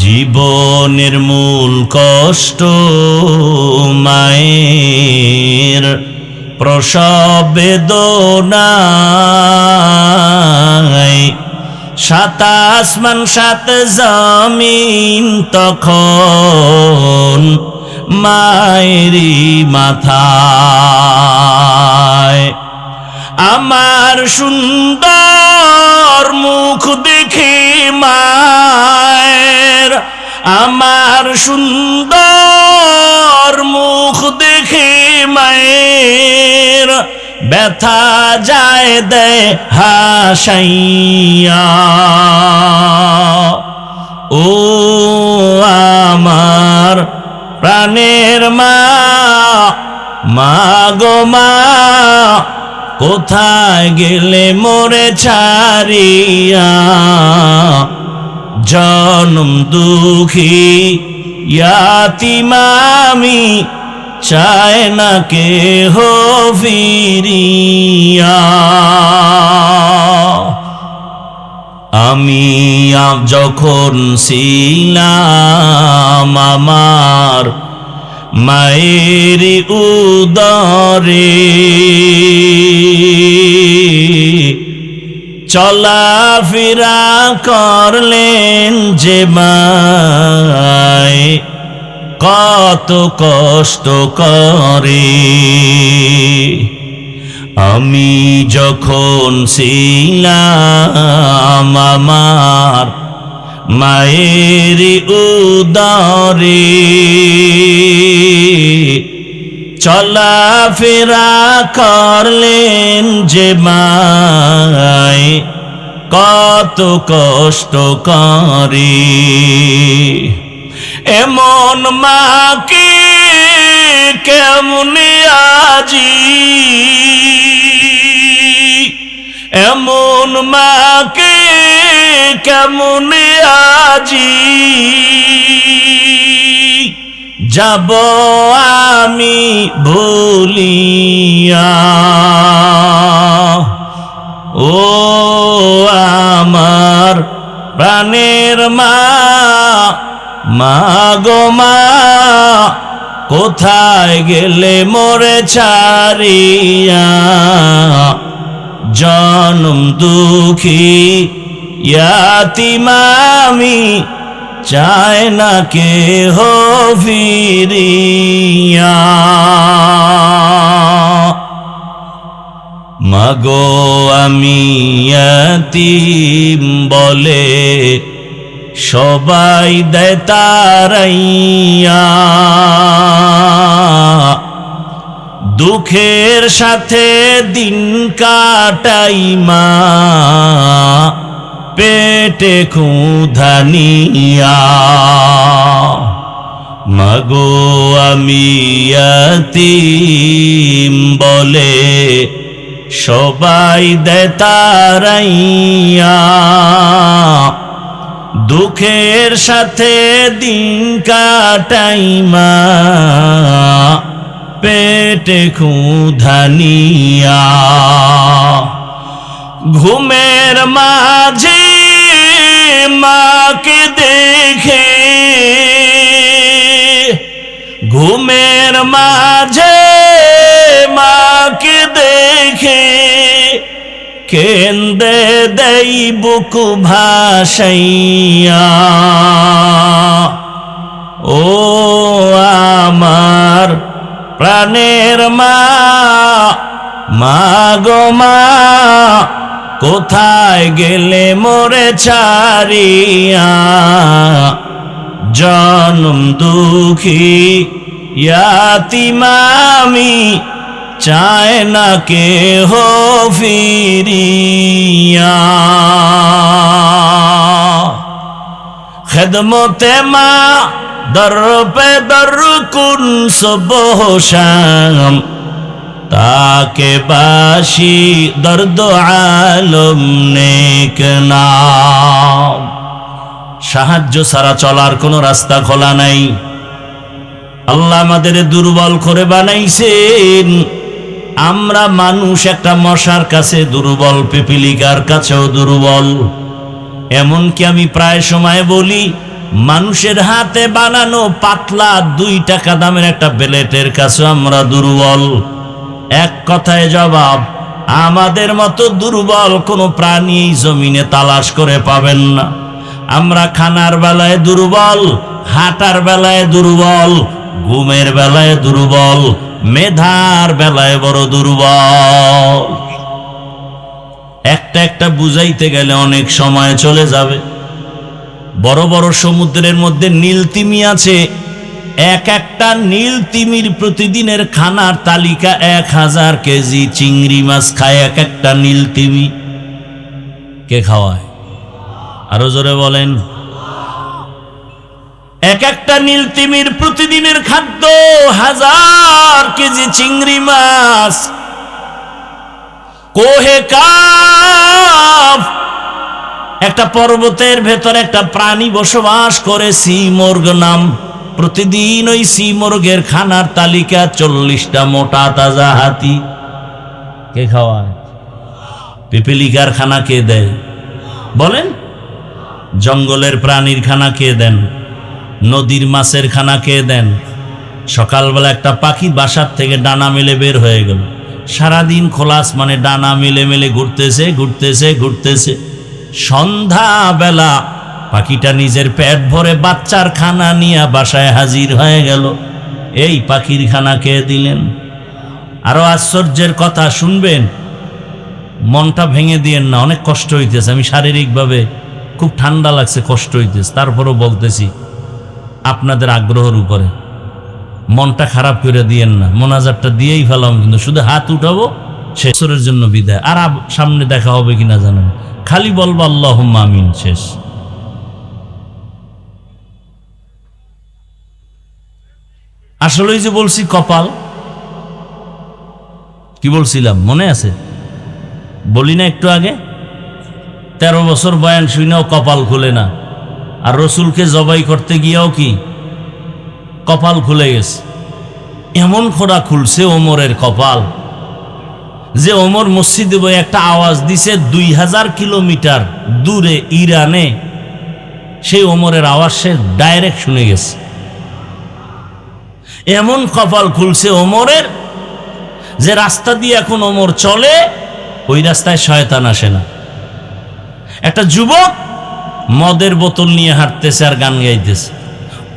জীবনের মূল কষ্ট মায়ের, প্রসব বেদনায় 7 আসমান 7 জমিন তখন মায়েরই মাথায়। আমার সুন্দর মুখ দেখে মায়ের, আমার সুন্দর পর মুখ দেখে মায়ের ব্যথা যায় দেয় হাসাইয়া। ও আমার প্রাণের মা, মা গো মা, কোথায় গেলে মোরে ছাড়িয়া? জনম দুঃখী ইয়াতীম আমি, চায় না কেহ ফিরিয়া। আমি যখন ছিলাম আমার মায়ের উদরে, চলাফেরা করলেন যে মায়, কত কষ্ট করে। আমি যখন ছিলাম আমার মায়ের উদরে, চলাফেরা করলেন যে মায়, কত কষ্ট করে। এমন মাকে কেমনে আজি, এমন মাকে কেমনে আজি যাব আমি ভুলিয়া। ও আমার প্রাণের মা, মা গো মা, কোথায় গেলে মোরে ছাড়িয়া? জনম দুঃখী ইয়াতীম আমি, চায় না কেহ ফিরিয়া। মাগো আমি ইয়াতীম বলে সবাই দেয় তাড়াইয়া, দুঃখের সাথে দিন কাটাই মা, পেটে ক্ষুধা নিয়া। মাগো আমি ইয়াতীম বলে সবাই দেয় তাড়াইয়া, দুঃখের সাথে দিন কাটাই মা, পেটে ক্ষুধা নিয়া। ঘুমের মাঝে মাকে দেখে, ঘুমের মাঝে মাকে দেখে, কেন্দে দেই বুক ভাসাইয়া। ও আমার প্রাণের মা, মা গো মা, কোথায় গেলে মোরে ছাড়িয়া? জনম দুঃখী ইয়াতীম আমি, চায় না কেহ ফিরিয়া। খেদমতে মা দর পে দর কুন সুবহ শাম, তাকে বাসি দর্দ আলম নেক নাম। সাহায্য ছাড়া চলার কোনো রাস্তা খোলা নাই। আল্লাহ আমাদের দুর্বল করে বানাইছেন। আমরা মানুষ একটা মশার কাছে দুর্বল, পিপিলিকার কাছেও দুর্বল। এমনকি আমি প্রায় সময় বলি, মানুষের হাতে বানানো পাতলা 2 টাকা দামের একটা বেলেটের কাছে আমরা দুর্বল। এক কথায় জবাব, আমাদের মতো দুর্বল কোনো প্রাণী এই জমিনে তালাশ করে পাবেন না। আমরা খানার বেলায় দুর্বল, হাঁটার বেলায় দুর্বল, ঘুমের বেলায় দুর্বল, মেধার বেলায় বড় দুর্বল। একটা একটা বুঝাইতে গেলে অনেক সময় চলে যাবে। বড় বড় সমুদ্রের মধ্যে নীল তিমি আছে, এক একটা নীল তিমির প্রতিদিনের খানার তালিকা 1000 কেজি চিংড়ি মাছ খায় এক একটা নীল তিমি। কে খাওয়ায়? আরো জোরে বলেন। এক একটা নীল তিমির প্রতিদিনের খাদ্য 1000 কেজি চিংড়ি মাছ। কোহে কাফ একটা পর্বতের ভেতরে একটা প্রাণী বসবাস করে, সিমর্গ নাম। প্রতিদিন ওই সিমর্গের খানার তালিকা 40টা মোটা তাজা হাতি। কে খাওয়ায়? পিপিলিকার খানা কে দেয় বলেন? জঙ্গলের প্রাণীর খানা কে দেন? নদীর মাছের খানা কে দেন? সকালবেলা একটা পাখি বাসার থেকে ডানা মেলে বের হয়ে গেল, সারাদিন খোলা আসমানে ডানা মেলে মেলে ঘুরতেছে ঘুরতেছে ঘুরতেছে। সন্ধ্যাবেলা পাখিটা নিজের পেট ভরে বাচ্চার খানা নিয়ে বাসায় হাজির হয়ে গেল। এই পাখির খানা কে দিলেন? আরো আশ্চর্যের কথা শুনবেন, মনটা ভেঙে দিয়েন না, অনেক কষ্ট হইতেছে। আমি শারীরিকভাবে খুব ঠান্ডা লাগছে, কষ্ট হইতেছে, তারপরও বলতেছি আপনাদের আগ্রহের উপরে। মনটা খারাপ করে দিয়েন না, মোনাজাতটা দিয়েই ফেলাম, কিন্তু শুধু হাত উঠাবো, শেষের জন্য বিদায়। আর সামনে দেখা হবে কিনা জানেন, খালি বলবো আল্লাহুম্মা আমিন, শেষ। আসলে যে বলছি কপাল, কি বলছিলাম মনে আছে? বলি না একটু আগে, 13 বছর বয়ান শুনেও কপাল খুলে না, আর রসুলকে জবাই করতে গিয়েও কি কপাল খুলে গেছে। এমন খোড়া খুলছে ওমরের কপাল যে ওমর মসজিদে বই একটা আওয়াজ দিছে 2000 কিলোমিটার দূরে ইরানে, সেই ওমরের আওয়াজ সে ডাইরেক্ট শুনে গেছে। এমন কপাল খুলছে ওমরের যে রাস্তা দিয়ে এখন ওমর চলে, ওই রাস্তায় শয়তান আসে না। একটা যুবক মদের বোতল নিয়ে হাঁটতেছে আর গান গাইতেছে,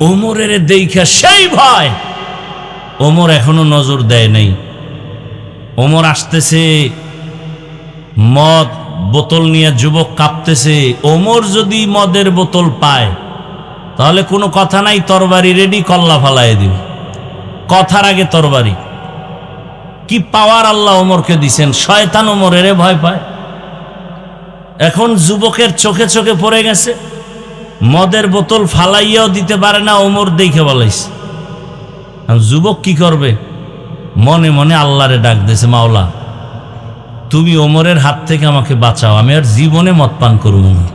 ওমরের দেখা সেই ভয়। ওমর এখনো নজর দেয় নাই। ওমর আসতেছে, মদ বোতল নিয়ে, যুবক কাঁপতেছে। ওমর যদি মদের বোতল পায় তাহলে কোনো কথা নাই, তরবারি রেডি, কল্লা ফালায় দিবে। কথার আগে তরবারি। কি পাওয়ার আল্লাহ ওমরকে দিছেন! শয়তান ওমরের ভয় পায়। এখন যুবকের চোখে চোখে পড়ে গেছে, মদের বোতল ফালাইয়াও দিতে পারে না, ওমর দেখে বলাইছে। যুবক কি করবে? মনে মনে আল্লাহরে ডাক দিয়েছে, মাওলা তুমি ওমরের হাত থেকে আমাকে বাঁচাও, আমি আর জীবনে মদ পান করব না।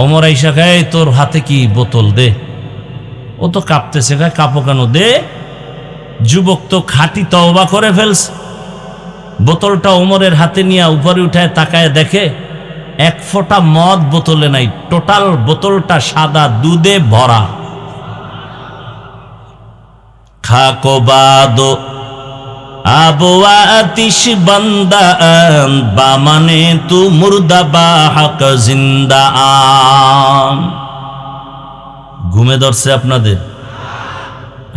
ওমর আইসা খায়, তোর হাতে কি বোতল, দে। ও তো কাঁপতেছে, খায় কাঁপো কেন, দে। যুবক তো খাঁটি তওবা করে ফেলছে। বোতলটা ওমরের হাতে নিয়ে উপরে উঠায় তাকায় দেখে 1 ফোঁটা মদ বোতলে নাই, টোটাল বোতলটা সাদা দুধে ভরা। খাকোবাদো আবওয়া আতিশ বান্দা বামানে তু মুর্দা বা হক জিন্দা। ঘুমে ধরছে আপনাদের?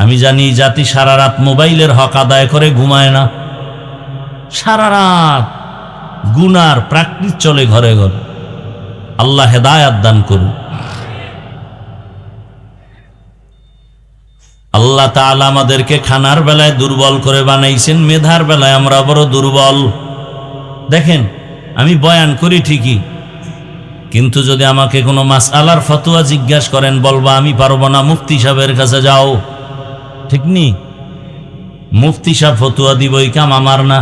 আমি জানি জাতি সারা রাত মোবাইলের হক আদায় করে ঘুমায় না। সারা রাত গুনার প্র্যাকটিস চলে ঘরে ঘরে। আল্লাহ হেদায়াত দান করুন। আল্লাহ তাআলা আমাদেরকে খানার বেলায় দুর্বল করে বানাইছেন, মেধার বেলায় আমরা বড় দুর্বল। দেখেন, আমি বয়ান করি ঠিকই, কিন্তু যদি আমাকে কোনো মাসআলার ফতোয়া জিজ্ঞাসা করেন, বলবা আমি পারবো না, মুফতি সাহেবের কাছে যাও। ঠিক নি? মুফতি সাহেব ফতোয়া দিব, এই কাম আমার না।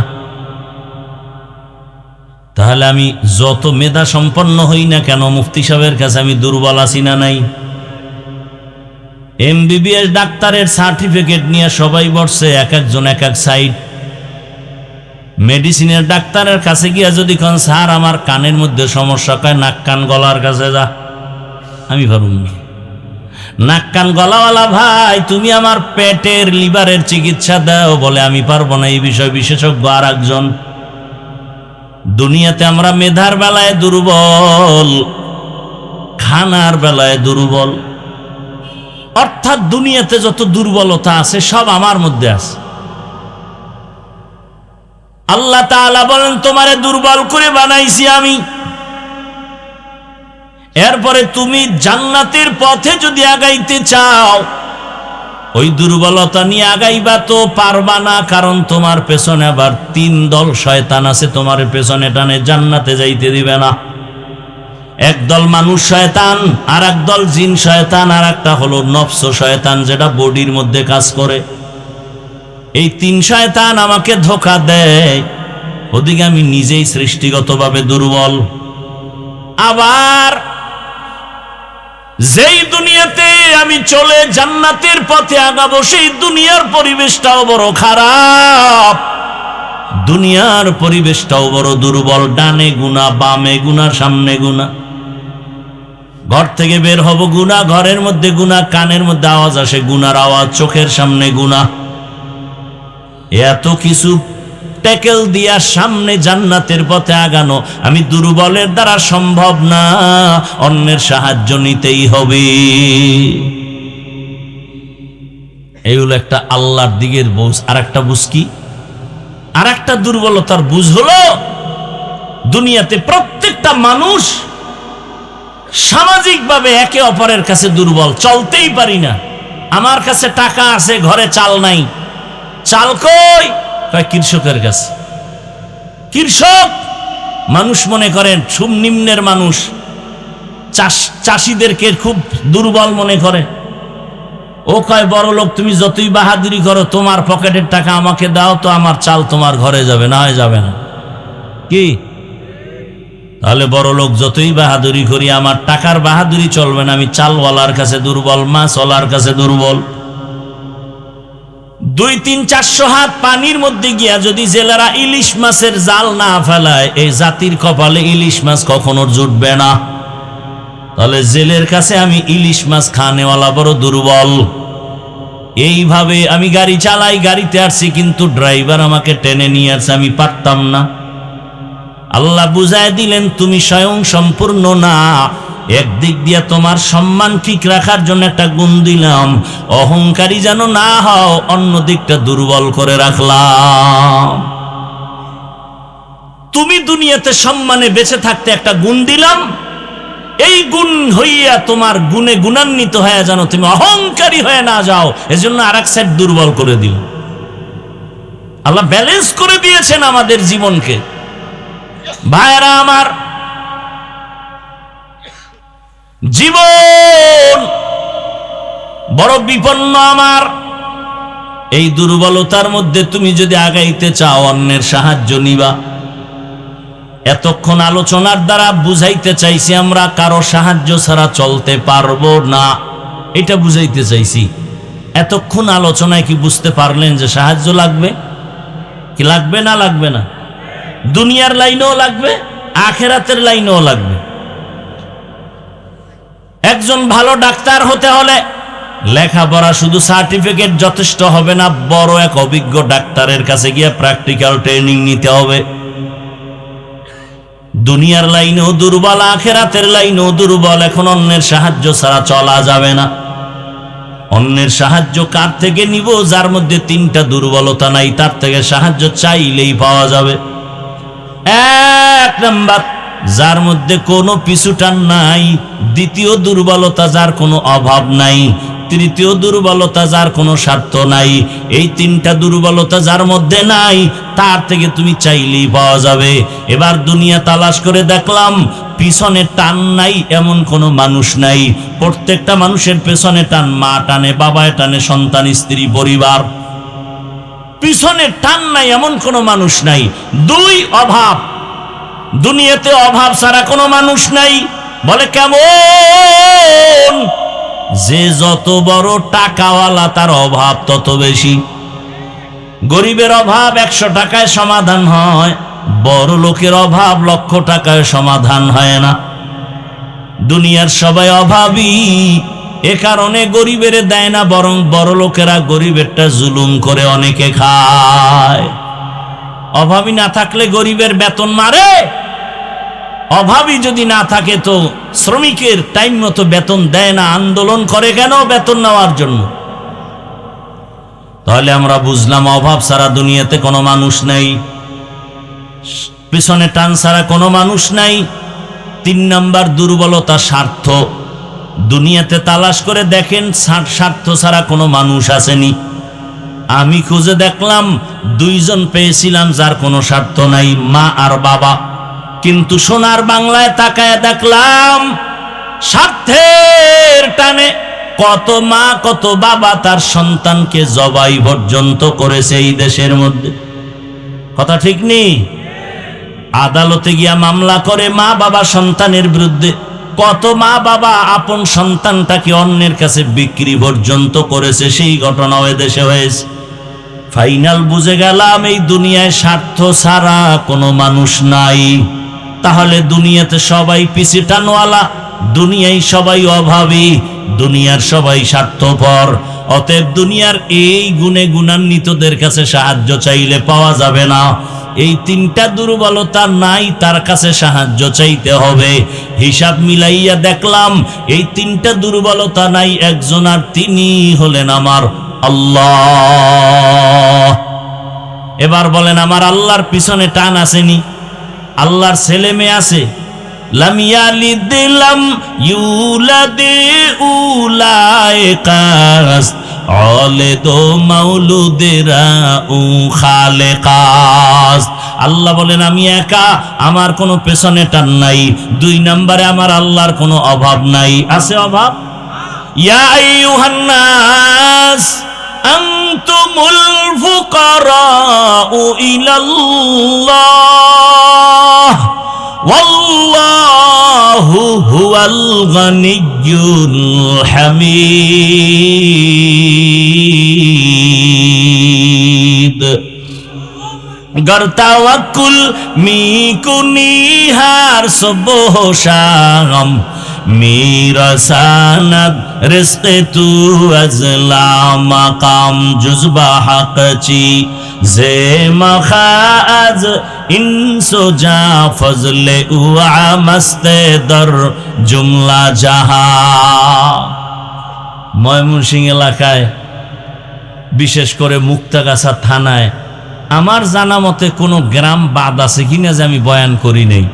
তাহলে আমি যত মেধা সম্পন্ন হই না কেন, মুফতি সাহেবের কাছে আমি দুর্বল আছি না নাই? MBBS ডাক্তারের সার্টিফিকেট নিয়ে সবাই বসছে, এক একজন এক এক সাইড। মেডিসিনের ডাক্তারের কাছে গিয়া যদি কোন স্যার আমার কানের মধ্যে সমস্যা, কয় নাক কান গলার কাছে যা। আমি পারুম না। নাক কান গলাওয়ালা ভাই, তুমি আমার পেটের লিভারের চিকিৎসা দাও, বলে আমি পারবো না। এই বিষয় বিশেষজ্ঞ আর একজন। দুনিয়াতে আমরা মেধার বেলায় দুর্বল, খানার বেলায় দুর্বল। অর্থাৎ দুনিয়াতে যত দুর্বলতা আছে সব আমার মধ্যে আছে। আল্লাহ তাআলা বলেন, তোমারে দুর্বল করে বানাইছি আমি। এরপরে তুমি জান্নাতের পথে যদি আগাইতে চাও, ওই দুর্বলতা নিয়ে আগাইবা তো পারবা না, কারণ তোমার পেছনে আবার 3 দল শয়তান আছে, তোমার পেছনে টানে জান্নাতে যাইতে দিবে না। একদল মানুষ শয়তান, আর একদল জিন শয়তান, আর একটা হলো নফস শয়তান, যেটা বডির মধ্যে কাজ করে। এই 3 শয়তান আমাকে ধোঁকা দেয়, ওদিকে আমি নিজেই সৃষ্টিগতভাবে দুর্বল। আবার যেই দুনিয়াতে আমি চলে জান্নাতের পথে আগাবো, সেই দুনিয়ার পরিবেশটাও বড় খারাপ, দুনিয়ার পরিবেশটাও বড় দুর্বল। ডানে গুনাহ, বামে গুনাহ, সামনে গুনাহ। ঘর থেকে বের হব গুনাহ, ঘরের মধ্যে গুনাহ, কানের মধ্যে আওয়াজ আসে গুনার আওয়াজ, চোখের সামনে গুনাহ। এত কিছু ট্যাকেল দিয়া সামনে জান্নাতের পথে আগানো আমি দুর্বলের দ্বারা সম্ভব না, অন্যের সাহায্য নিতেই হবে। এই হলো একটা আল্লাহর দিকের বুঝ। আর একটা বুঝ কি? আর একটা দুর্বলতার বুঝ হলো দুনিয়াতে প্রত্যেকটা মানুষ সামাজিকভাবে একে অপরের কাছে দুর্বল। চলতেই পারি না, আমার কাছে টাকা আছে, ঘরে চাল নাই। চাল কই? কৃষকের কাছে। কৃষক মানুষ মনে করেন খুব নিম্নের মানুষ, চাষিদেরকে খুব দুর্বল মনে করে। ও কয় বড় লোক, তুমি যতই বাহাদুরি করো, তোমার পকেটের টাকা আমাকে দাও তো আমার চাল তোমার ঘরে যাবে, না হয় যাবে না। কি তাহলে বড় লোক যতই বাহাদুরি করি, আমার টাকার বাহাদুরি চলবে না। আমি চালওয়ালার কাছে দুর্বল, মাছওয়ালার কাছে দুর্বল। 200-400 হাত পানির মধ্যে গিয়া যদি জেলেরা ইলিশ মাছের জাল না ফেলায়, এই জাতির কপালে ইলিশ মাছ কখনো জুটবে না। তাহলে জেলের কাছে আমি ইলিশ মাছ খানেওয়ালা বড় দুর্বল। এইভাবে আমি গাড়ি চালাই, গাড়িতে আসছি, কিন্তু ড্রাইভার আমাকে টেনে নিয়ে আসছে, আমি পারতাম না। আল্লাহ বুঝায় দিলেন তুমি স্বয়ং সম্পূর্ণ না। একদিক দিয়ে তোমার সম্মান ঠিক রাখার জন্য একটা গুণ দিলাম, অহংকারী যেন না হও, অন্য দিকটা দুর্বল করে রাখলাম। তুমি দুনিয়াতে সম্মানে বেঁচে থাকতে একটা গুণ দিলাম, এই গুণ হইয়া তোমার গুণে গুণান্বিত হয়ে যেন তুমি অহংকারী হয়ে না যাও, এজন্য আর এক সাইড দুর্বল করে দিল। আল্লাহ ব্যালেন্স করে দিয়েছেন আমাদের জীবনকে। ভাইরা আমার, জীবন বড় বিপন্ন আমার। এই দুর্বলতার মধ্যে তুমি যদি আগাইতে চাও, অন্যের সাহায্য নিবা। এতক্ষণ আলোচনার দ্বারা বুঝাইতে চাইছি আমরা কারো সাহায্য ছাড়া চলতে পারবো না, এটা বুঝাইতে চাইছি। এতক্ষণ আলোচনায় কি বুঝতে পারলেন যে সাহায্য লাগবে? কি লাগবে না লাগবে না? দুনিয়ার লাইনেও লাগবে, আখেরাতের লাইনেও লাগবে। একজন ভালো ডাক্তার হতে হলে লেখাপড়া শুধু সার্টিফিকেট যথেষ্ট হবে না, বড় এক অভিজ্ঞ ডাক্তারের কাছে গিয়ে প্র্যাকটিক্যাল ট্রেনিং নিতে হবে। দুনিয়ার লাইনেও দুর্বল, আখেরাতের লাইনেও দুর্বল। এখন অন্যের সাহায্য ছাড়া চলা যাবে না। অন্যের সাহায্য কার থেকে নিব? যার মধ্যে 3টা দুর্বলতা নাই, তার থেকে সাহায্য চাইলেই পাওয়া যাবে। 1 নাম্বার, যার মধ্যে কোনো পিছুটান নাই। 2য় দুর্বলতা, যার কোনো অভাব নাই। 3য় দুর্বলতা, যার কোনো স্বার্থ নাই। এই 3টা দুর্বলতা যার মধ্যে নাই, তার থেকে তুমি চাইলেই পাওয়া যাবে। এবার দুনিয়া তালাশ করে দেখলাম, পিছনে টান নাই এমন কোনো মানুষ নাই। প্রত্যেকটা মানুষের পেছনে টান, মা টানে, বাবায় টানে, সন্তান, স্ত্রী, পরিবার। পিছনে টান নাই এমন কোনো মানুষ নাই। 2, অভাব। দুনিয়াতে অভাব ছাড়া কোনো মানুষ নাই। বলে কেমন? যে যত বড় টাকাওয়ালা তার অভাব তত বেশি। গরিবের অভাব 100 টাকায় সমাধান হয়, বড় লোকের অভাব 1,00,000 টাকায় সমাধান হয় না। দুনিয়ার সবাই অভাবী, এ কারণে গরিবের দেয় না, বরং বড় লোকেরা গরিবেরটা জুলুম করে অনেকে খায়। অভাবী না থাকলে গরিবের বেতন মারে, অভাবী যদি না থাকে তো শ্রমিকের টাইম মতো বেতন দেয় না। আন্দোলন করে কেন? বেতন নেওয়ার জন্য। তাহলে আমরা বুঝলাম অভাব ছাড়া দুনিয়াতে কোনো মানুষ নাই, পিছনে টান ছাড়া কোনো মানুষ নাই। 3 নাম্বার দুর্বলতা, স্বার্থ। দুনিয়াতে তালাশ করে দেখেন স্বার্থ ছাড়া কোনো মানুষ আসেনি। আমি খুঁজে দেখলাম দুইজন পেয়েছিলাম যার কোনো স্বার্থ নাই, মা আর বাবা। কিন্তু সোনার বাংলায় তাকায় দেখলাম স্বার্থের টানে কত মা কত বাবা তার সন্তানকে জবাই পর্যন্ত করেছে এই দেশের মধ্যে। কথা ঠিক নেই? আদালতে গিয়া মামলা করে মা বাবা সন্তানের বিরুদ্ধে। কত মা বাবা আপন সন্তানটাকে অন্যের কাছে বিক্রি পর্যন্ত করেছে, সেই ঘটনাও এদেশে হয়েছে। ফাইনাল বুঝে গেলাম এই দুনিয়ায় স্বার্থ ছাড়া কোনো মানুষ নাই। তাহলে দুনিয়াতে সবাই পিছে টানওয়ালা, দুনিয়ায় সবাই অভাবী, দুনিয়ার সবাই স্বার্থপর। অতএব দুনিয়ার এই গুণে গুণান্বিতদের কাছে সাহায্য চাইলে পাওয়া যাবে না। এই তিনটা দুর্বলতা নাই, তার কাছে সাহায্য চাইতে হবে। হিসাব মিলাইয়া দেখলাম এই তিনটা দুর্বলতা নাই একজন, আর তিনি হলেন আমার আল্লাহ। এবার বলেন, আমার আল্লাহর পিছনে টান আসেনি? আল্লাহর ছেলে মেয়ে আছে? লাম ইয়ালিদ লাম ইউলাদ উলাইকাস আলেদো মাউলুদেরা উ খালেকাস। আল্লাহ বলেন আমি একা, আমার কোনো পেছনে টান নাই। 2 নম্বরে আমার আল্লাহর কোনো অভাব নাই। আছে অভাব? ইয়া আইয়ুহান নাস আনতুমুল ফুকারাউ ইলাল্লাহ ওয়াল্লাহু হুয়াল গানিয়্যুল হামিদ। गर तवक्कुल मी कुनिहार सुबह शाम मेरा सानद रिज़्क़ तू अज़ला मकाम जुज़बा हक़ची जे मखाज इंसो जा फज़ले उआ मस्ते दर जुमला जहा। ময়মনসিংহ এলাকায় বিশেষ করে মুক্তাগাছা থানায় আমার জানা মতে কোনো গ্রাম বাদ আছে কিনা যে আমি বয়ান করি নাই।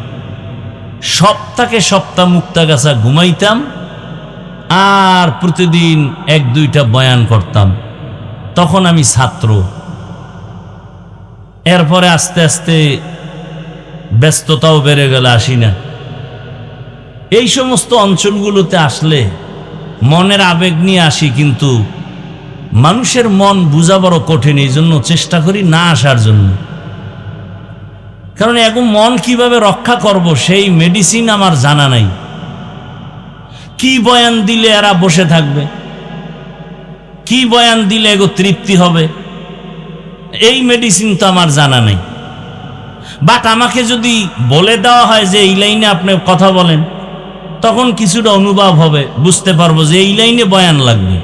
সপ্তাহে মুক্তাগাছা ঘুমাইতাম আর প্রতিদিন 1-2টা বয়ান করতাম। তখন আমি ছাত্র। এরপরে আস্তে আস্তে ব্যস্ততাও বেড়ে গেল, আসি না। এই সমস্ত অঞ্চলগুলোতে আসলে মনের আবেগ নিয়ে আসি, কিন্তু মানুষের মন বোঝা বড় কঠিন। এই জন্য চেষ্টা করি না আসার জন্য। কারণ এখন মন কিভাবে রক্ষা করব সেই মেডিসিন আমার জানা নাই। কি বয়ান দিলে এরা বসে থাকবে, কি বয়ান দিলে এগো তৃপ্তি হবে, এই মেডিসিন তো আমার জানা নাই। বাট আমাকে যদি বলে দেওয়া হয় যে এই লাইনে আপনি কথা বলেন, তখন কিছুটা অনুভব হবে, বুঝতে পারবো যে এই লাইনে বয়ান লাগবে।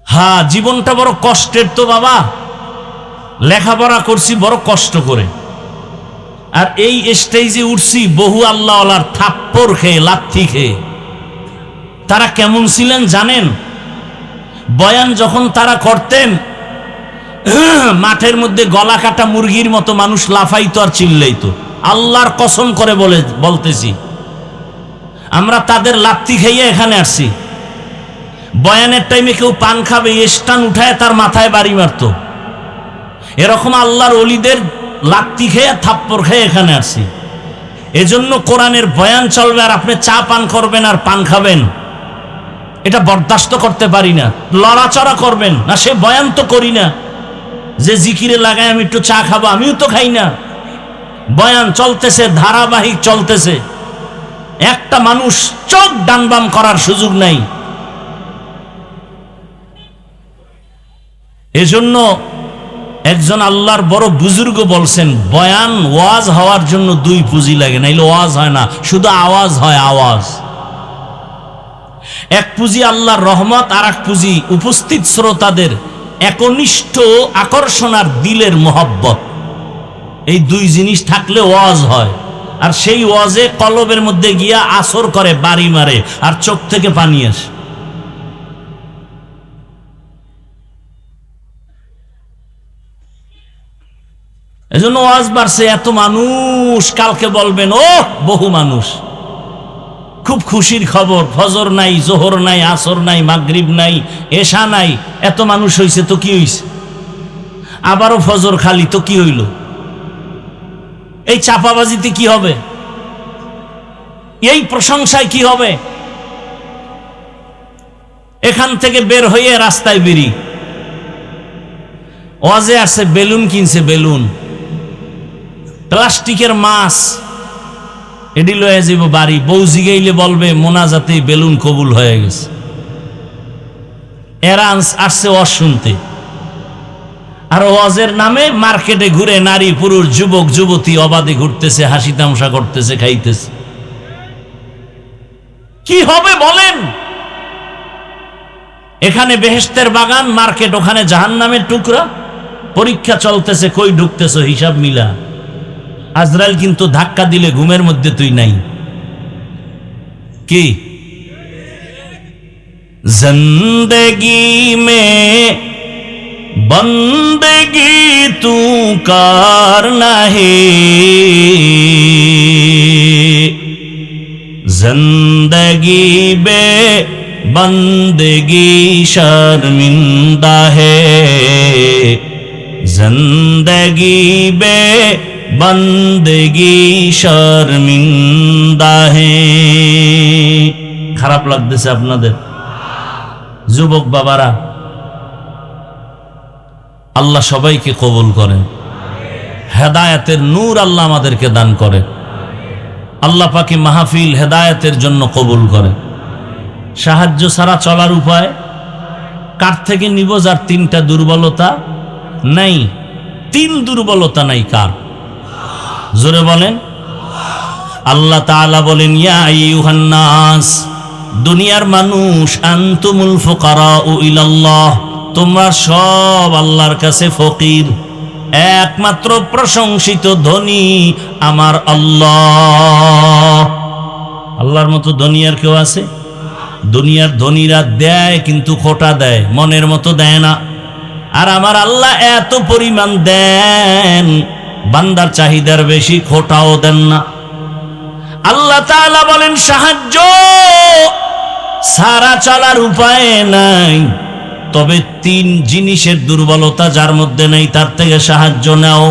হ্যাঁ, জীবনটা বড় কষ্টের তো বাবা, লেখাপড়া করছি বড় কষ্ট করে, আর এই স্টেজে উঠছি বহু আল্লাহওয়ালার থাপ্পড় খেয়ে, লাথি খেয়ে। তারা কেমন ছিলেন জানেন? বয়ান যখন তারা করতেন, মাঠের মধ্যে গলা কাটা মুরগির মতো মানুষ লাফাইতো আর চিল্লাইতো। আল্লাহর কসম করে বলতেছি, আমরা তাদের লাথি খাইয়ে এখানে আসছি। বয়ানের টাইমে কেউ পান খাবে, স্টান উঠায় তার মাথায় বাড়ি মারত। এরকম আল্লাহর ওলিদের লাত্তি খেয়ে থাপ্পড় খেয়ে এখানে আসছি। এজন্য কোরআনের বয়ান চলবে আর আপনি চা পান করবেন আর পান খাবেন, এটা বরদাস্ত করতে পারি না। লড়াচড়া করবেন না, সে বয়ান তো করি না যে জিকিরে লাগায় আমি একটু চা খাবো, আমিও তো খাই না। বয়ান চলতেছে, ধারাবাহিক চলতেছে, একটা মানুষ চোখ ডানবাম করার সুযোগ নাই। এজন্য একজন আল্লাহর বড় বুজুর্গ বলছেন, বয়ান ওয়াজ হওয়ার জন্য 2 পুঁজি লাগে, নাইলে ওয়াজ হয় না, শুধু আওয়াজ হয়। আওয়াজ এক পুঁজি আল্লাহর রহমত, আর এক পুঁজি উপস্থিত শ্রোতাদের একনিষ্ঠ আকর্ষণ আর দিলের মোহব্বত। এই 2 জিনিস থাকলে ওয়াজ হয়। আর সেই ওয়াজে কলবের মধ্যে গিয়া আসর করে, বাড়ি মারে, আর চোখ থেকে পানি আসে। এজন্য ওয়াজ বাড়ছে, এত মানুষ। কালকে বলবেন ও বহু মানুষ, খুব খুশির খবর, ফজর নাই, জোহর নাই, আসর নাই, মাগরিব নাই, এশা নাই, এত মানুষ হইছে তো কি হইছে? আবারও ফজর খালি তো কি হইল? এই চাপাবাজিতে কি হবে? এই প্রশংসায় কি হবে? এখান থেকে বের হয়ে রাস্তায় বেরি, ওয়াজে আসছে, বেলুন কিনছে, বেলুন, প্লাস্টিকের মাছ, এডি লয়ে যাব বাড়ি, বউ জিগাইলে বলবে মোনাজাতে বেলুন কবুল হয়ে গেছে। এরা আসছে ওয়াজ শুনতে, আর ওয়াজের নামে মার্কেটে ঘুরে নারী পুরুষ যুবক যুবতী অবাধে ঘুরতেছে, হাসি তামসা করতেছে, খাইতেছে। কি হবে বলেন? এখানে বেহেশতের বাগান, মার্কেট ওখানে জাহান্নামের টুকরা। পরীক্ষা চলতেছে, কই ঢুকতেছ হিসাব মিলা। আজরাইল কিন্তু ধাক্কা দিলে ঘুমের মধ্যে তুই নাই। কি জিন্দেগি মে বন্দেগি তু করনা হে, जिंदगी बे बंदगी शर्मिंदा है, जिंदगी बे बंदगी शर्मिंदा है। খারাপ লাগতেছে আপনাদের যুবক বাবারা? আল্লাহ সবাইকে কবুল করেন, হেদায়েতের নূর আল্লাহ আমাদেরকে দান করে। আল্লাহ পাকে মাহফিল হেদায়েতের জন্য কবুল করে। সাহায্য ছাড়া চলার উপায় কার থেকে নিব? যার তিনটা দুর্বলতা নাই। তিন দুর্বলতা নাই কার? জোরে বলেন। আল্লাহ তাআলা বলেন, ইয়া আইয়ুহান নাস, দুনিয়ার মানুষ, আনতুমুল ফুকারাউ ইলাল্লাহ, তোমরা সব আল্লাহর কাছে ফকির। একমাত্র প্রশংসিত ধনী আমার আল্লাহ। আল্লাহর মতো ধনী আর কেউ আছে? দুনিয়ার ধনীরা দেয় কিন্তু খোটা দেয়, মনের মতো দেয় না। আর আমার আল্লাহ এত পরিমাণ দেন, বান্দার চাহিদার বেশি, খোটাও দেন না। আল্লাহ তাআলা বলেন, সাহায্য সারা চলার উপায় নাই, তবে তিন জিনিসের দুর্বলতা যার মধ্যে নেই তার থেকে সাহায্য নাও।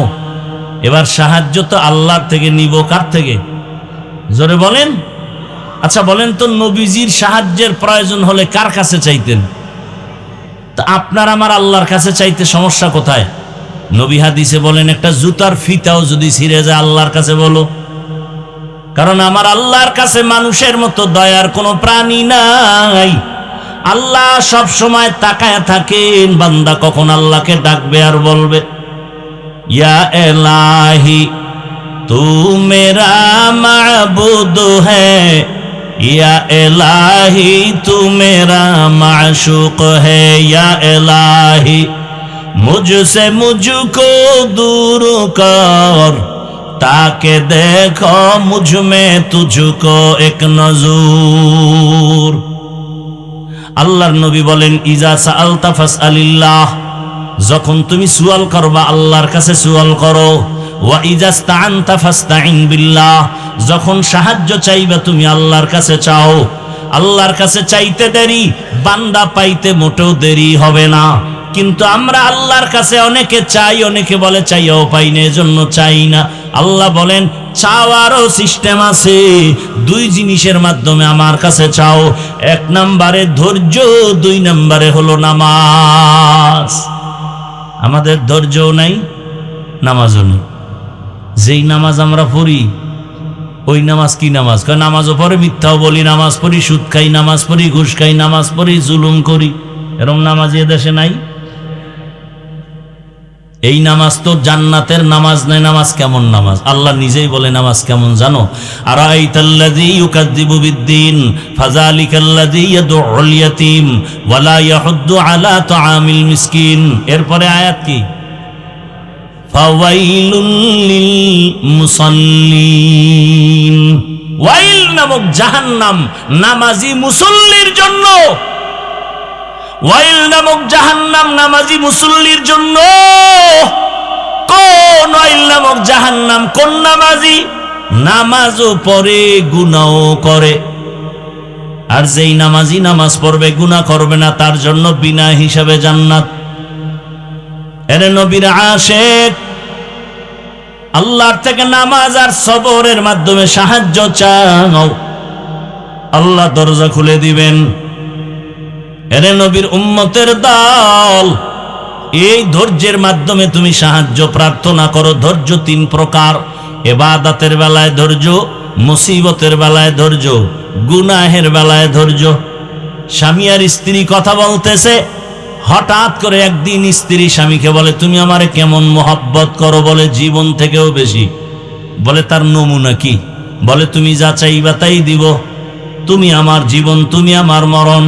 এবার সাহায্য তো আল্লাহর থেকে নিব, কার থেকে? জোরে বলেন। আচ্ছা বলেন তো, নবীজির সাহায্যের প্রয়োজন হলে কার কাছে চাইতেন? তা আপনার আমার আল্লাহর কাছে চাইতে সমস্যা কোথায়? নবী হাদিসে বলেন, একটা জুতার ফিতাও যদি ছিঁড়ে যায় আল্লাহর কাছে বলো, কারণ আমার আল্লাহর কাছে মানুষের মতো দয়ার কোনো প্রাণী নাই। আল্লাহ সব সময় তাকায় থাকেন বান্দা কখন আল্লাহকে ডাকবে আর বলবে, ইয়া ইলাহি তু মেরা মাবুদ হ্যায়, ইয়া ইলাহি তু মেরা মাশুক হ্যায়, ইয়া ইলাহি মুঝসে মুঝকো দূর কর, তাকে দেখো মুঝ মে তুঝকো এক নজর। আল্লাহর নবী বলেন, ইজা সাআলতা ফাসআলিল্লাহ, যখন তুমি সুয়াল করবা আল্লাহর কাছে সুয়াল করো। ওয়া ইজা ইসতাআনতা ফাসতাইন বিল্লাহ, যখন সাহায্য চাইবা তুমি আল্লাহর কাছে চাও। আল্লাহর কাছে চাইতে দেরি, বান্দা পাইতে মোটেও দেরি হবে না। কিন্তু আমরা আল্লাহর কাছে অনেকে চাই, অনেকে বলে চাইও পাই না, এজন্য চাই না। আল্লাহ বলেন, চাওয়ারও সিস্টেম আছে। দুই জিনিসের মাধ্যমে আমার কাছে চাও। এক নম্বরে ধৈর্য, দুই নম্বরে হলো নামাজ। আমাদের ধৈর্যও নাই, নামাজও নেই। যেই নামাজ আমরা পড়ি, ওই নামাজ কি নামাজ? নামাজও পড়ে মিথ্যাও বলি, নামাজ পড়ি সুদ খাই, নামাজ পড়ি ঘুষ খাই, নামাজ পড়ি জুলুম করি। এরকম নামাজ এ দেশে নাই। এই নামাজ তো জান্নাতের নামাজ নয়। নামাজ কেমন নামাজ? আল্লাহ নিজেই বলে নামাজ কেমন জানো? আরাইতাল্লাযী ইউকাযযিবু বিদ্দীন ফাযালিকাল্লাযী ইয়াদউল ইয়াতীম ওয়া লা ইয়াহুদ্দু আলা তুআমিল মিসকিন। এরপরে আয়াত কি? ফাওয়াইলুল লিল মুসাল্লিন। ওয়াইল নামক জাহান্নাম নামাজি মুসল্লির জন্য। ওয়াইল নামক জাহান্নাম নামাজি মুসল্লির জন্য। কোন ওয়াইল নামক জাহান্নাম? কোন নামাজি? নামাজও পড়ে, গুনাহও করে, আর যেই নামাজি নামাজ পড়বে গুনাহ করবে না, তার জন্য বিনা হিসাবে জান্নাত। এর নবীর আশিক আল্লাহর থেকে নামাজ আর সবরের মাধ্যমে সাহায্য চাও, আল্লাহ দরজা খুলে দিবেন। এর নবীর উম্মতের দল, এই ধৈর্যের মাধ্যমে তুমি সাহায্য প্রার্থনা করো। ধৈর্য তিন প্রকার: ইবাদতের বেলায় ধৈর্য, মুসিবতের বেলায় ধৈর্য, গুনাহের বেলায় ধৈর্য। স্বামী আর স্ত্রী কথা বলতেছে, হঠাৎ করে একদিন স্ত্রী স্বামীকে বলে, তুমি আমারে কেমন মোহাব্বত করো? বলে, জীবন থেকেও বেশি। বলে, তার নমুনা কি? বলে, তুমি যা চাইবা তাই দিব, তুমি আমার জীবন, তুমি আমার মরণ।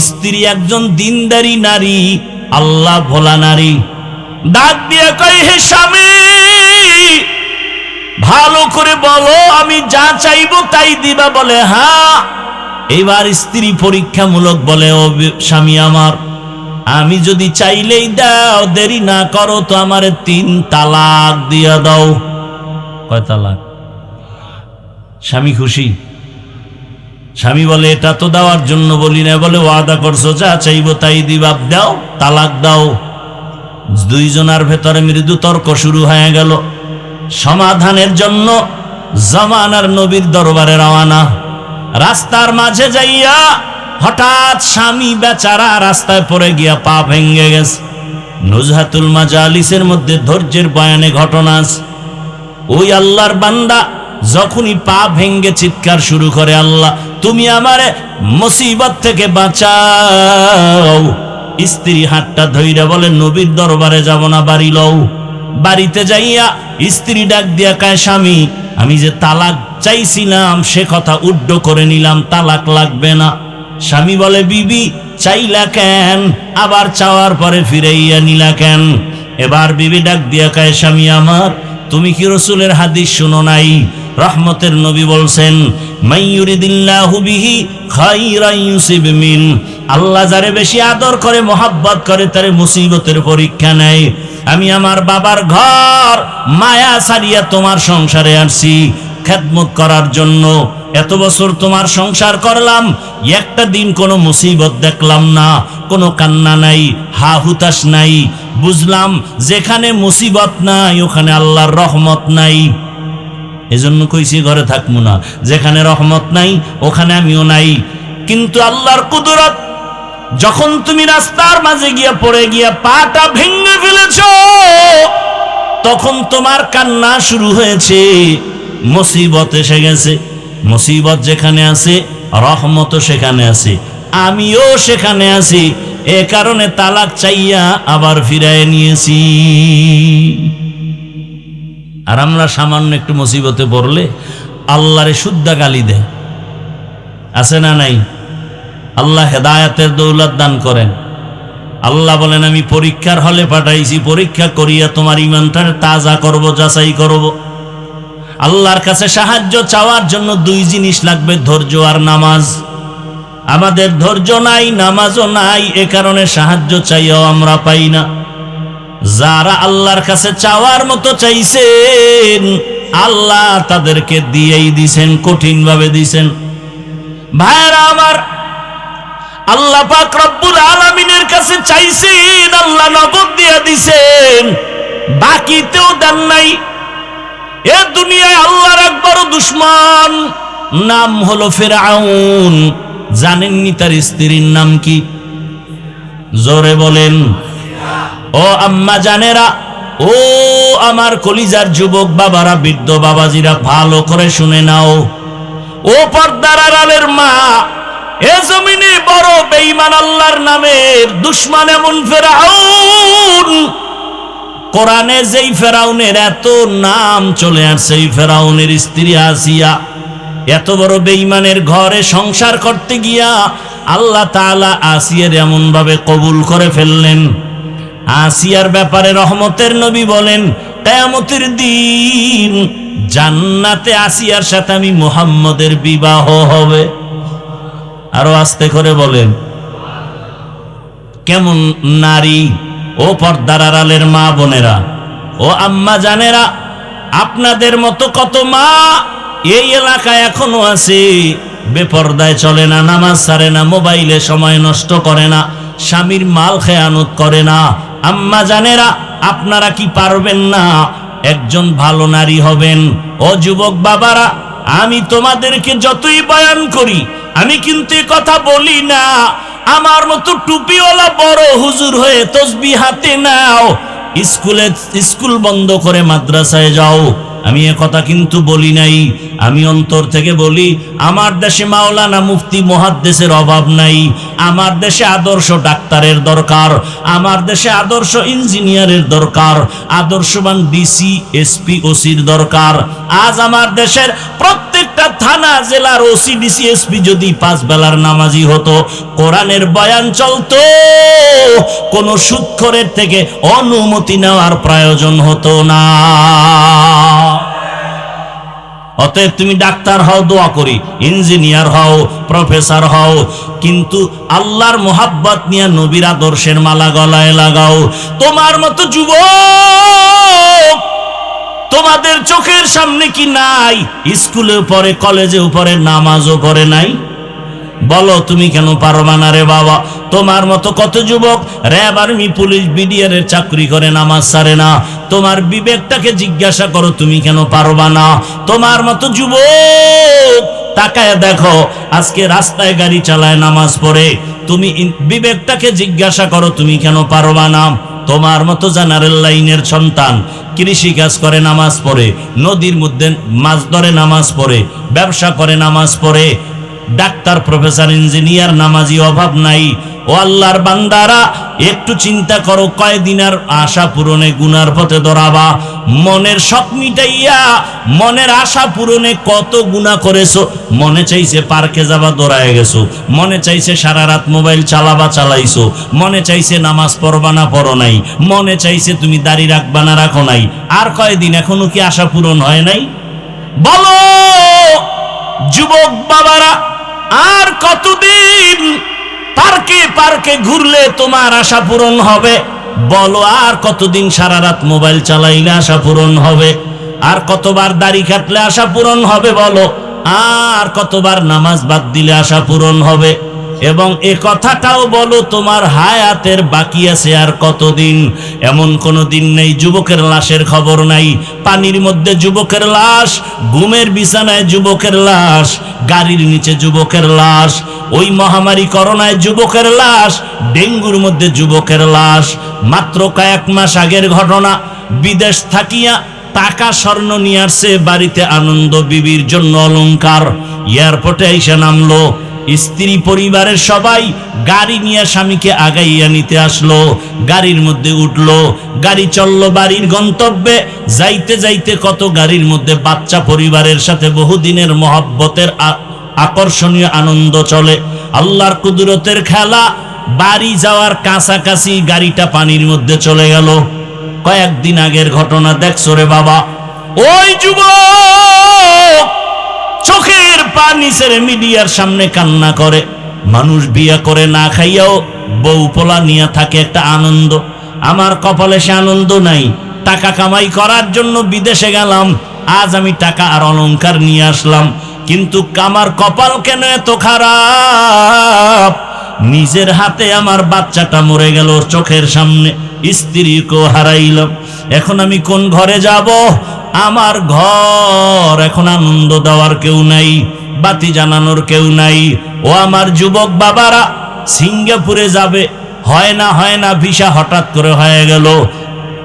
স্ত্রী একজন দিনদারি নারী, আল্লাহ ভোলা নারী, ডাক দিয়ে কয়, হে স্বামী, ভালো করে বলো, আমি যা চাইবো তাই দিবা? বলে, হ্যাঁ। এবার স্ত্রী পরীক্ষামূলক বলে, ও স্বামী আমার, আমি যদি চাইলেই দাও, দেরি না করো তো আমারে 3 তালাক দিয়া দাও। কয় তালাক? স্বামী খুশি? স্বামী বলে, এটা তো দেওয়ার জন্য বলি না। বলে, ওয়াদা করছো, যা চাইবো তাই দিবা, দাও, তালাক দাও। দুইজনের ভেতরে মৃদু তর্ক শুরু হয়ে গেল। সমাধানের জন্য জামানার নবীর দরবারে রওনা। রাস্তার মাঝে যাইয়া হঠাৎ স্বামী বেচারা রাস্তায় পড়ে গিয়া পা ভেঙে গেছে। নুজহাতুল মাজালিসের মধ্যে ধৈর্যের বয়ানে ঘটনা আছে। ওই আল্লাহর বান্দা যখনই পা ভেঙে চিৎকার শুরু করে, আল্লাহ তুমি আমারে মুসিবত থেকে বাঁচাও। স্ত্রী হাতটা ধইরা বলে, নবীর দরবারে যাব না, বাড়ি লও। বাড়িতে যাইয়া স্ত্রী ডাক দিয়া কয়, স্বামী, আমি যে তালাক চাইছিলাম সে কথা উড্ড করে নিলাম, তালাক লাগবে না। স্বামী বলে, বিবি চাইলা কেন, আবার চাওয়ার পরে ফিরাইয়া নিলা কেন? এবার বিবি ডাক দিয়া কয়, স্বামী আমার, তুমি কি রাসূলের হাদিস শুনো নাই? রহমতের নবী বলছেন, মাইয়ুরিদিল্লাহু বিহি খাইরান ইউসিব মিন। আল্লাহ যারে বেশি আদর করে, মোহাব্বত করে, তারে মুসিবতের পরীক্ষা নেয়। আমি আমার বাবার ঘর মায়া ছাড়িয়া তোমার সংসারে আসছি খেদমত করার জন্য। এত বছর তোমার সংসার করলাম, একটা দিন কোনো মুসিবত দেখলাম না, কোনো কান্না নাই, হা হুতাশ নাই। বুঝলাম যেখানে মুসিবত নাই ওখানে আল্লাহর রহমত নাই। এজন্য কইছি ঘরে থাকবো না, যেখানে রহমত নাই ওখানে আমিও নাই। কিন্তু আল্লাহর কুদরত, যখন তুমি রাস্তার মাঝে গিয়া পড়ে গিয়া পাটা ভেঙে ফেলেছ, তখন তোমার কান্না শুরু হয়েছে। মুসিবত এসে গেছে। মুসিবত যেখানে আছে রহমতও সেখানে আছে, আমিও সেখানে আছি। এ কারণে তালাক চাইয়া আবার ফিরায় নিয়েছি। আর আমরা সামান্য একটু মুসিবতে পড়লে আল্লাহরে শুদ্ধা গালি দেয়, আছে না নাই? আল্লাহ হেদায়েতের দৌলত দান করেন। আল্লাহ বলেন, আমি পরীক্ষার হলে পাঠাইছি, পরীক্ষা করিয়া তোমার ঈমানটা তাজা করব, যাচাই করব। আল্লাহর কাছে সাহায্য চাওয়ার জন্য 2 জিনিস লাগবে, ধৈর্য আর নামাজ। আমাদের ধৈর্য নাই, নামাজও নাই, এ কারণে সাহায্য চাইও আমরা পাই না। যারা আল্লাহর কাছে চাওয়ার মতো চাইছেন, আল্লাহ তাদেরকে দিয়েই দিছেন, কঠিন ভাবে দিছেন। ভাইরা আমার, আল্লাহ পাক রব্বুল আলামিনের কাছে চাইছেন, আল্লাহ নগদ দিয়ে দিছেন, বাকিতেও দেন নাই। এ দুনিয়ায় আল্লাহর এক বড় দুশমন, নাম হলো ফিরআউন। জানেননি তার স্ত্রীর নাম কি? জোরে বলেন। ও আম্মা জানেরা, ও আমার কলিজার যুবক বাবারা, বৃদ্ধ বাবাজিরা, ভালো করে শুনে নাও। ও পর্দার আড়ালের মা, এ জমিনে বড় বেঈমান আল্লাহর নামের দুশমন এমন ফিরআউন। কোরআনে যেই ফেরাউনের এত নাম চলে আসছে, এই ফেরাউনের স্ত্রী আসিয়া এত বড় বেঈমানের ঘরে সংসার করতে গিয়া আল্লাহ তাআলা আসিয়ার এমন ভাবে কবুল করে ফেললেন। আসিয়ার ব্যাপারে রহমতের নবী বলেন, কিয়ামতের দিন জান্নাতে আসিয়ার সাথে আমি মুহাম্মদের বিবাহ হবে। আরো আস্তে করে বলেন, কেমন নারী! ও পর্দার আড়ালের মা বোনেরা, ও আম্মা জানেরা, আপনাদের মতো কত মা এই এলাকায় এখনো আছে, বেপরদায় চলে না, নামাজ ছাড়ে না, মোবাইলে সময় নষ্ট করে না, স্বামীর মাল খেয়ানত করে না। আম্মা জানেরা, আপনারা কি পারবেন না একজন ভালো নারী হবেন? ও যুবক বাবারা, আমি তোমাদেরকে যতই বয়ান করি, আমি কিন্তু এ কথা বলি না আমার মতো টুপিওয়ালা বড় হুজুর হয়ে তসবিহ হাতে নাও, স্কুল বন্ধ করে মাদ্রাসায় যাও। আমি এ কথা কিন্তু বলি নাই। আমি অন্তর থেকে বলি, আমার দেশে মাওলানা মুফতি মুহাদ্দিসের অভাব নাই। আমার দেশে আদর্শ ডাক্তারের দরকার, আমার দেশে আদর্শ ইঞ্জিনিয়ারের দরকার, আদর্শবান ডিসি এসপি ওসির দরকার। আজ আমার দেশের প্রত্যেকটা থানা জেলার ওসি ডিসি এসপি যদি 5 বেলার নামাজি হতো, কোরআনের বয়ান চলতো, কোন সুদখোরের থেকে অনুমতি নেওয়ার প্রয়োজন হতো না। অতএব তুমি ডাক্তার হও, দোয়া করি, ইঞ্জিনিয়ার হও, প্রফেসর হও, কিন্তু আল্লাহর মোহাব্বত নিয়ে নবীর আদর্শের মালা গলায় লাগাও। তোমার মতো যুবক তোমাদের চোখের সামনে কি নাই? স্কুলে পড়ে, কলেজে পড়ে, নামাজও পড়ে নাই? বলো তুমি কেন পারবা না রে বাবা? তোমার মতো কত যুবক র্যাব, আর্মি, পুলিশ, বিডিআর এর চাকরি করে, নামাজ ছাড়ে না। তোমার বিবেকটাকে জিজ্ঞাসা করো, তুমি কেন পারবা না? তোমার মতো যুবক তাকায় দেখো, আজকে রাস্তায় গাড়ি চালায়, নামাজ পড়ে। তুমি বিবেকটাকে জিজ্ঞাসা করো, তুমি কেন পারবা না? তোমার মতো জেনারেল লাইনের সন্তান কৃষি কাজ করে, নামাজ পড়ে, নদীর মধ্যে মাছ ধরে, নামাজ পড়ে, ব্যবসা করে, নামাজ পড়ে, ডাক্তার, প্রফেসর, ইঞ্জিনিয়ার, নামাজি অভাব নাই। ও আল্লাহর বান্দারা, একটু চিন্তা করো, কয়দিনের আশা পূরণে গুনার পথে দৌড়াবা? মনের শখ মিটাইয়া, মনের আশা পূরণে কত গুনাহ করেছো। মনে চাইছে পার্কে যাবা, দৌড়ায় গেছো। মনে চাইছে সারা রাত মোবাইল চালাবা, চালাইছো। মনে চাইছে নামাজ পড়বা না, পড়ো নাই। মনে চাইছে তুমি দাড়ি রাখবা না, রাখো নাই। আর কয়দিন, এখনো কি আশা পূরণ হয় নাই? বলো যুবক বাবারা, আর কতদিন পার্কে পার্কে ঘুরলে তোমার আশা পূরণ হবে? বলো আর কতদিন সারা রাত মোবাইল চালাইলে আশা পূরণ হবে? আর কতবার দাড়ি কাটলে আশা পূরণ হবে? বলো আর কতবার নামাজ বাদ দিলে আশা পূরণ হবে? এবং এ কথাটাও বলো, তোমার হায়াতের বাকি আছে আর কতদিন? এমন কোনো দিন নেই যুবকের লাশের খবর নাই। পানির মধ্যে যুবকের লাশ, ঘুমের বিছানায় যুবকের লাশ, গাড়ির নিচে যুবকের লাশ, ওই মহামারী করোনায় যুবকের লাশ, ডেঙ্গুর মধ্যে যুবকের লাশ। মাত্র কয়েক মাস আগের ঘটনা, বিদেশ থাকিয়া টাকা স্বর্ণ নিয়ে আসছে বাড়িতে আনন্দ, বিবির জন্য অলংকার। এয়ারপোর্টে এসে নামলো, স্ত্রী পরিবারের সবাই গাড়ি নিয়ে স্বামীকে আগাইয়া নিতে আসলো। গাড়ির মধ্যে উঠলো, গাড়ি চললো বাড়ির গন্তব্যে। যাইতে যাইতে কত গাড়ির মধ্যে বাচ্চা পরিবারের সাথে বহুদিনের মহব্বতের আকর্ষণীয় আনন্দ চলে। আল্লাহর কুদরতের খেলা, বাড়ি যাওয়ার কাছাকাছি গাড়িটা পানির মধ্যে চলে গেল। কয়েকদিন আগের ঘটনা দেখছো রে বাবা। ওই যুবক চোখের পানি ছেড়ে মিডিয়ার সামনে কান্না করে। মানুষ বিয়ে করে না খাইয়াও বউ পোলা নিয়ে থাকে একটা আনন্দ। আমার কপালে সে আনন্দ নাই। টাকা কামাই করার জন্য বিদেশে গেলাম, আজ আমি টাকা আর অলংকার নিয়ে আসলাম, কিন্তু আমার কপাল কেন এত খারাপ? নিজের হাতে আমার বাচ্চাটা মরে গেল চোখের সামনে, স্ত্রীকেও হারাইলাম। এখন আমি কোন ঘরে যাব? আমার ঘর এখন আনন্দ দেওয়ার কেউ নাই, বাতি জানানোর কেউ নাই। ও আমার যুবক বাবারা, সিঙ্গাপুরে যাবে, হয় না ভিসা হঠাৎ করে হয়ে গেল,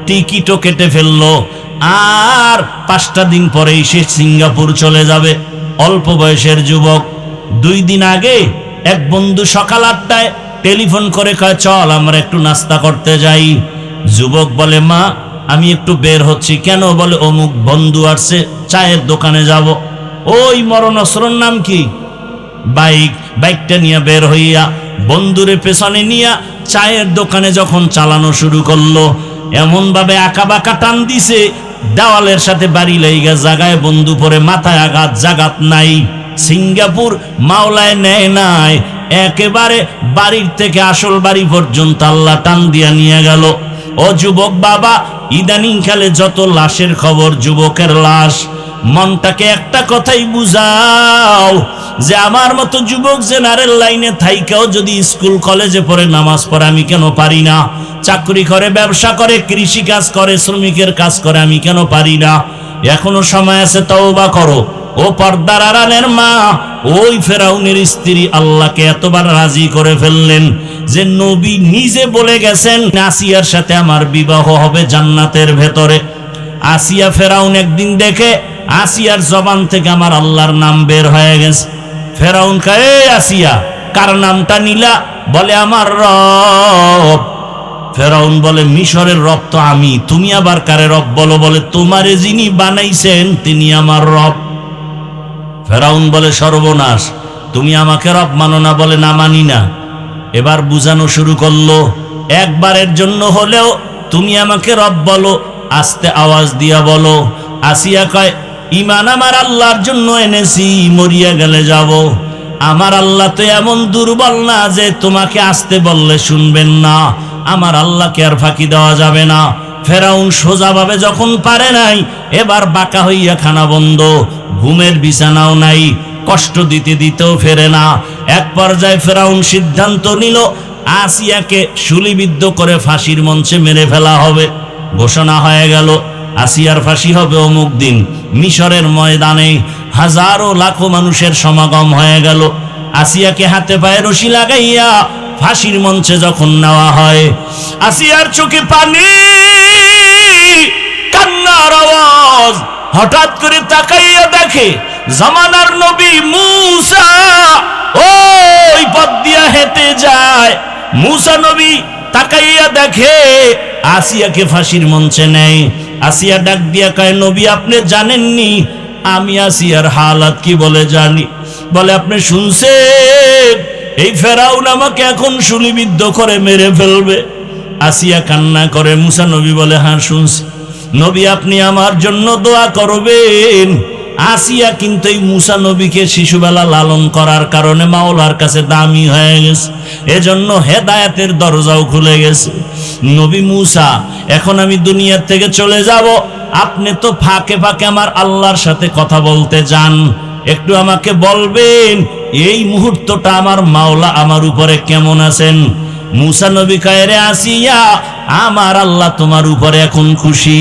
টিকিটও কেটে ফেললো, আর 5টা দিন পরেই সে সিঙ্গাপুর চলে যাবে। অল্প বয়সের যুবক। 2 দিন আগে এক বন্ধু সকাল 8টায় টেলিফোন করে কয়, চল আমরা একটু নাস্তা করতে যাই। যুবক বলে, মা আমি একটু বের হচ্ছি। কেন? বলে অমুক বন্ধু আসছে, চায়ের দোকানে যাব। ওই মরণস্রর নাম কি? বাইকটা নিয়ে বের হইয়া বন্ধুরে পেছনে নিয়া চায়ের দোকানে যখন চালানো শুরু করলো, এমন ভাবে আঁকা বাঁকা টান দিছে, দেওয়ালের সাথে বাড়ি লাইগা জাগায় বন্ধু পরে মাথায় আঘাত, জাগাত নাই। সিঙ্গাপুর মাওলায় নেয় নাই, একেবারে বাড়ির থেকে আসল বাড়ি পর্যন্ত আল্লাহ টান দিয়া নিয়ে গেল। ও যুবক বাবা, ইদানিং কালে যত লাশের খবর, যুবকের লাশ, মনটাকে একটা কথাই বুঝাও যে আমার মতো যুবক জেনারেল লাইনে থাইকাও যদি স্কুল কলেজে পড়ে নামাজ পড়ে আমি কেন পারি না, চাকরি করে, ব্যবসা করে, কৃষি কাজ করে, শ্রমিকের কাজ করে, আমি কেন পারি না? এখনো সময় আছে, তওবা করো। ও পর্দার আড়ালের মা, ওই ফেরাউনের স্ত্রী আল্লাহকে এতবার রাজি করে ফেললেন যে নবী নিজে বলে গেছেন আসিয়ার সাথে আমার বিবাহ হবে জান্নাতের ভেতরে। আসিয়া ফেরাউন একদিন দেখে আসিয়ার জবান থেকে আমার আল্লাহর নাম বের হয়ে গেছে। ফেরাউন কয়, এই আসিয়া, কার নামটা নিলা? বলে আমার রব। ফেরাউন বলে, মিশরের রব তো আমি, তুমি আবার কারে রব বলো? বলে, তোমারে যিনি বানাইছেন তিনি আমার রব। ফেরাউন বলে, সর্বনাশ, তুমি আমাকে রব মানো না? বলে, না, মানি না। এবার বুঝানো শুরু করলো, একবারের জন্য হলেও তুমি আমাকে রব বলো, আস্তে আওয়াজ দিয়া বলো। আসিয়া কয়, ঈমান আমার আল্লাহর জন্য এনেছি, মরিয়া গেলে যাব। আমার আল্লাহ তো এমন দুর্বল না যে তোমাকে আসতে বললে শুনবেন না। আমার আল্লাহকে আর ফাঁকি দেওয়া যাবে না। ফেরাউন সোজাভাবে যখন পারে নাই, এবার বাঁকা হইয়া খানা বন্ধ, ঘুমের বিছানাও নাই, কষ্ট দিতে দিতেও ফেরে না। এক পর্যায়ে ফেরাউন সিদ্ধান্ত নিল আসিয়াকে শুলিবিদ্ধ করে ফাঁসির মঞ্চে মেরে ফেলা হবে। ঘোষণা হয়ে গেল আসিয়ার ফাঁসি হবে অমুক দিন। মিশরের ময়দানে হাজারো লাখো মানুষের সমাগম হয়ে গেল। আসিয়াকে হাতে পায়ে রশি লাগাইয়া ফাঁসির মঞ্চে যখন নেওয়া হয়, আসিয়ার চোখে পানি, কান্নার আওয়াজ। হঠাৎ করে তাকাইয়া দেখে জামানার নবী মূসা ওই পথ দিয়া হেঁটে যায়। মূসা নবী তাকাইয়া দেখে আসিয়াকে ফাঁসির মঞ্চে নেয়। আসিয়া ডাক দিয়া কয়, নবী আপনি জানেননি আমি আসিয়ার হালাত কি? বলে, জানি। বলে, আপনি শুনছেন এই ফেরাউন আমাকে এখন শুলিবিদ্ধ করে মেরে ফেলবে? আসিয়া কান্না করে। মূসা নবী বলে, হ্যাঁ শুনছি। নবী আপনি আমার জন্য দোয়া করবেন। আসিয়া কিন্তু এই মূসা নবীকে শিশুবেলা লালন করার কারণে মাওলার কাছে দামি হয়ে গেছে, এজন্য হেদায়েতের দরজাও খুলে গেছে। নবী মূসা, এখন আমি দুনিয়ার থেকে চলে যাব, আপনি তো ফাঁকে ফাঁকে আমার আল্লাহর সাথে কথা বলতে যান, একটু আমাকে বলবেন এই মুহূর্তটা আমার মাওলা আমার উপরে কেমন আছেন? মূসা নবী কয়, রে আসিয়া, আমার আল্লাহ তোমার উপরে এখন খুশি।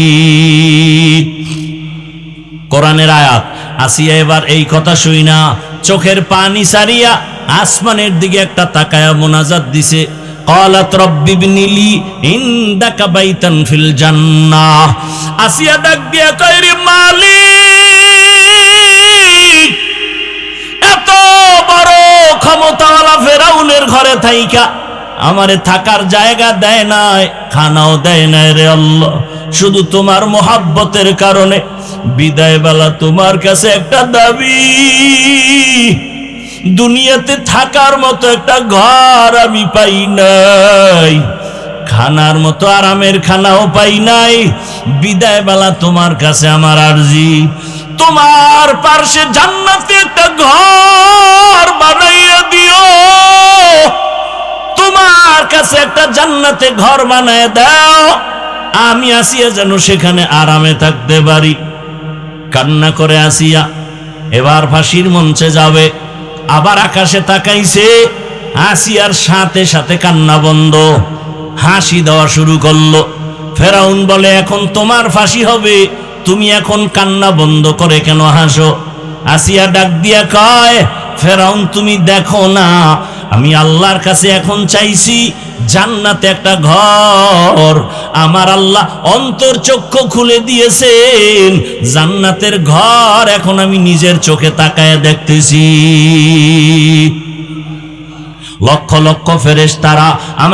কোরআনের আয়াত। আসিয়া এবার এই কথা শুই না চোখের পানি সারিয়া আসমানের দিকে একটা তাকায়া মোনাজাত দিছে, ক্বালাত রব্বি ইবনিলি ইনদাকা বাইতান ফিল জান্নাহ। আসিয়া ডাক দিয়া কয়, রে মালিক, এত বড় ক্ষমতাওয়ালা ফেরাউনের ঘরে থাইকা আমারে থাকার জায়গা দেয় নাই, খানাও দেয় নাই রে আল্লাহ, শুধু তোমার মোহাব্বতের কারণে বিদায় বেলা তোমার কাছে একটা দাবি, দুনিয়াতে থাকার মতো একটা ঘর আমি পাই নাই, খানার মতো আরামের খানাও পাই নাই, বিদায় বেলা তোমার কাছে আমার আরজি, তোমার পার্শ্বে জান্নাতে একটা ঘর বানাইয়া দিও, তোমার কাছে একটা জান্নাতে ঘর বানায় দাও, আমি আসিয়া যেন সেখানে আরামে থাকতে পারি। কান্না করে আসিয়া এবার ফাঁসির মঞ্চে যাবে, আবার আকাশে তাকাইছে, আসিয়ার সাথে সাথে কান্না বন্ধ, হাসি দেওয়া শুরু করলো। ফেরাউন বলে, এখন তোমার ফাঁসি হবে, তুমি এখন কান্না বন্ধ করে কেন হাসো? আসিয়া ডাক দিয়া কয়, ফেরাউন তুমি দেখো না আমি আল্লাহর কাছে এখন চাইছি জান্নাতে একটা ঘর, আমার আল্লাহ অন্তরচক্ষু খুলে দিয়েছেন, জান্নাতের ঘর এখন আমি নিজের চোখে তাকায় দেখতেছি। লক্ষ লক্ষ ফেরেশতারা